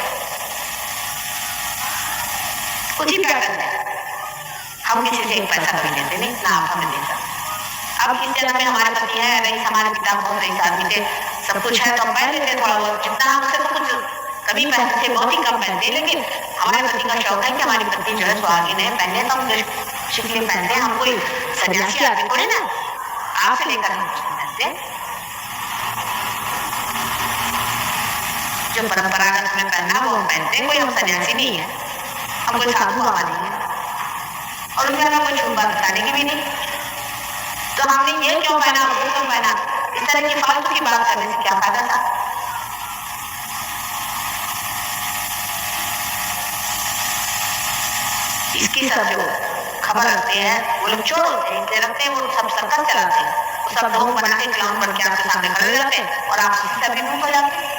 कुछ ही पैटर्न है। हम किसी से एक पैसा कभी लेते नहीं, ना आप हमें देता। अब इस जन्म में हमारे पति है, रईस हमारे पिता बहुत रईस आदमी थे, सब कुछ है तो हम पहन लेते थोड़ा बहुत, जितना हमसे तो कुछ कभी पहनते थे, बहुत ही कम पहनते। लेकिन हमारे पति का शौक है कि हमारी पत्नी जो है सुहागिन है, पहने तो हम शिकली पहनते हैं। हम कोई सन्यासी आदमी थोड़े ना, आपसे लेकर हम कुछ पहनते। जो परंपरागत में पहना वो हम पहनते, कोई हम सन्यासी नहीं है, हम कोई साधु बाबा नहीं है, और उनमें हमें कोई छुपा बताने की भी नहीं। तो हमने ये क्यों पहना, वो क्यों पहना, इस तरह की फालतू की बात करने से क्या फायदा था। इसकी सब जो खबर रखते हैं वो लोग चोर होते हैं, इसलिए रखते हैं, वो सब सर्कस चलाते हैं, वो सब लोग बना के क्लाउन बन के आपके सामने खड़े जाते हैं और आप किसी से भी मुंह हो जाते हैं।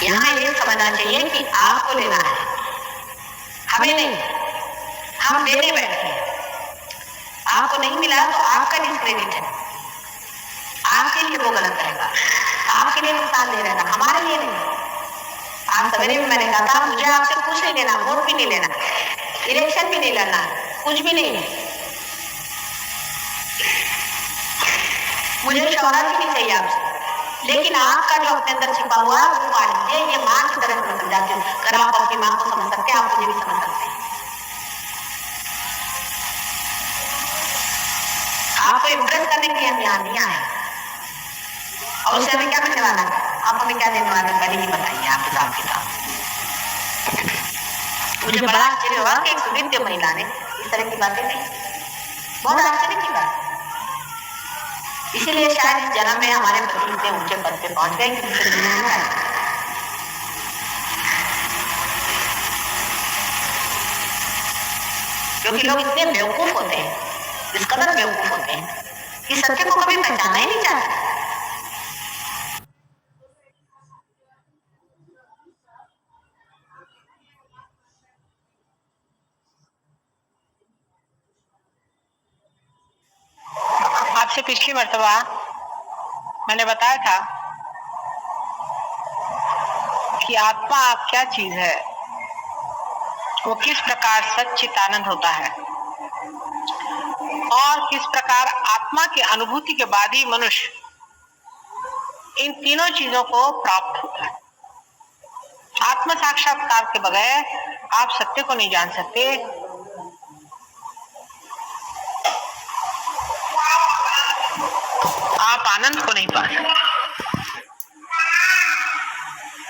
यहाँ ये समझना चाहिए कि आपको लेना है, हमें नहीं, हम देने बैठे हैं। आपको नहीं मिला तो आपका डिस्क्रेडिट है, आपके लिए वो गलत रहेगा, आपके लिए नुकसान दे रहेगा, हमारे लिए नहीं। आज सवेरे में मैंने कहा था मुझे आपसे कुछ नहीं लेना, वोट भी नहीं लेना, इलेक्शन भी नहीं लड़ना, कुछ भी नहीं, मुझे शौहरत भी नहीं चाहिए आपसे, लेकिन आपका जो अपने अंदर छिपा हुआ है वो मान लीजिए, ये मां की तरह मैं समझाती हूँ। अगर आप अपनी मां को समझ सकते हैं, आप मुझे भी समझ सकते हैं। आपको इम्प्रेस करने के लिए हम यहाँ नहीं आए, और उससे हमें क्या मिलने वाला है, आप हमें क्या देने वाले, पहले ही बताइए आप हिसाब किताब। मुझे बड़ा आश्चर्य हुआ कि एक सुविद्य महिला ने इस तरह की बातें नहीं, बहुत आश्चर्य की बात। इसीलिए शायद इस जन्म में हमारे पति इतने ऊंचे पद पे पहुंच गए कि दूसरी दुनिया में आए। क्योंकि लोग इतने बेवकूफ होते हैं, इस कदर बेवकूफ होते हैं कि सत्य को कभी पहचाना ही नहीं चाहते। आपसे पिछली मर्तबा मैंने बताया था कि आत्मा क्या चीज है, वो किस प्रकार सच्चित आनंद होता है, और किस प्रकार आत्मा की अनुभूति के बाद ही मनुष्य इन तीनों चीजों को प्राप्त होता है। आत्म साक्षात्कार के बगैर आप सत्य को नहीं जान सकते, आप आनंद को नहीं पा सकते।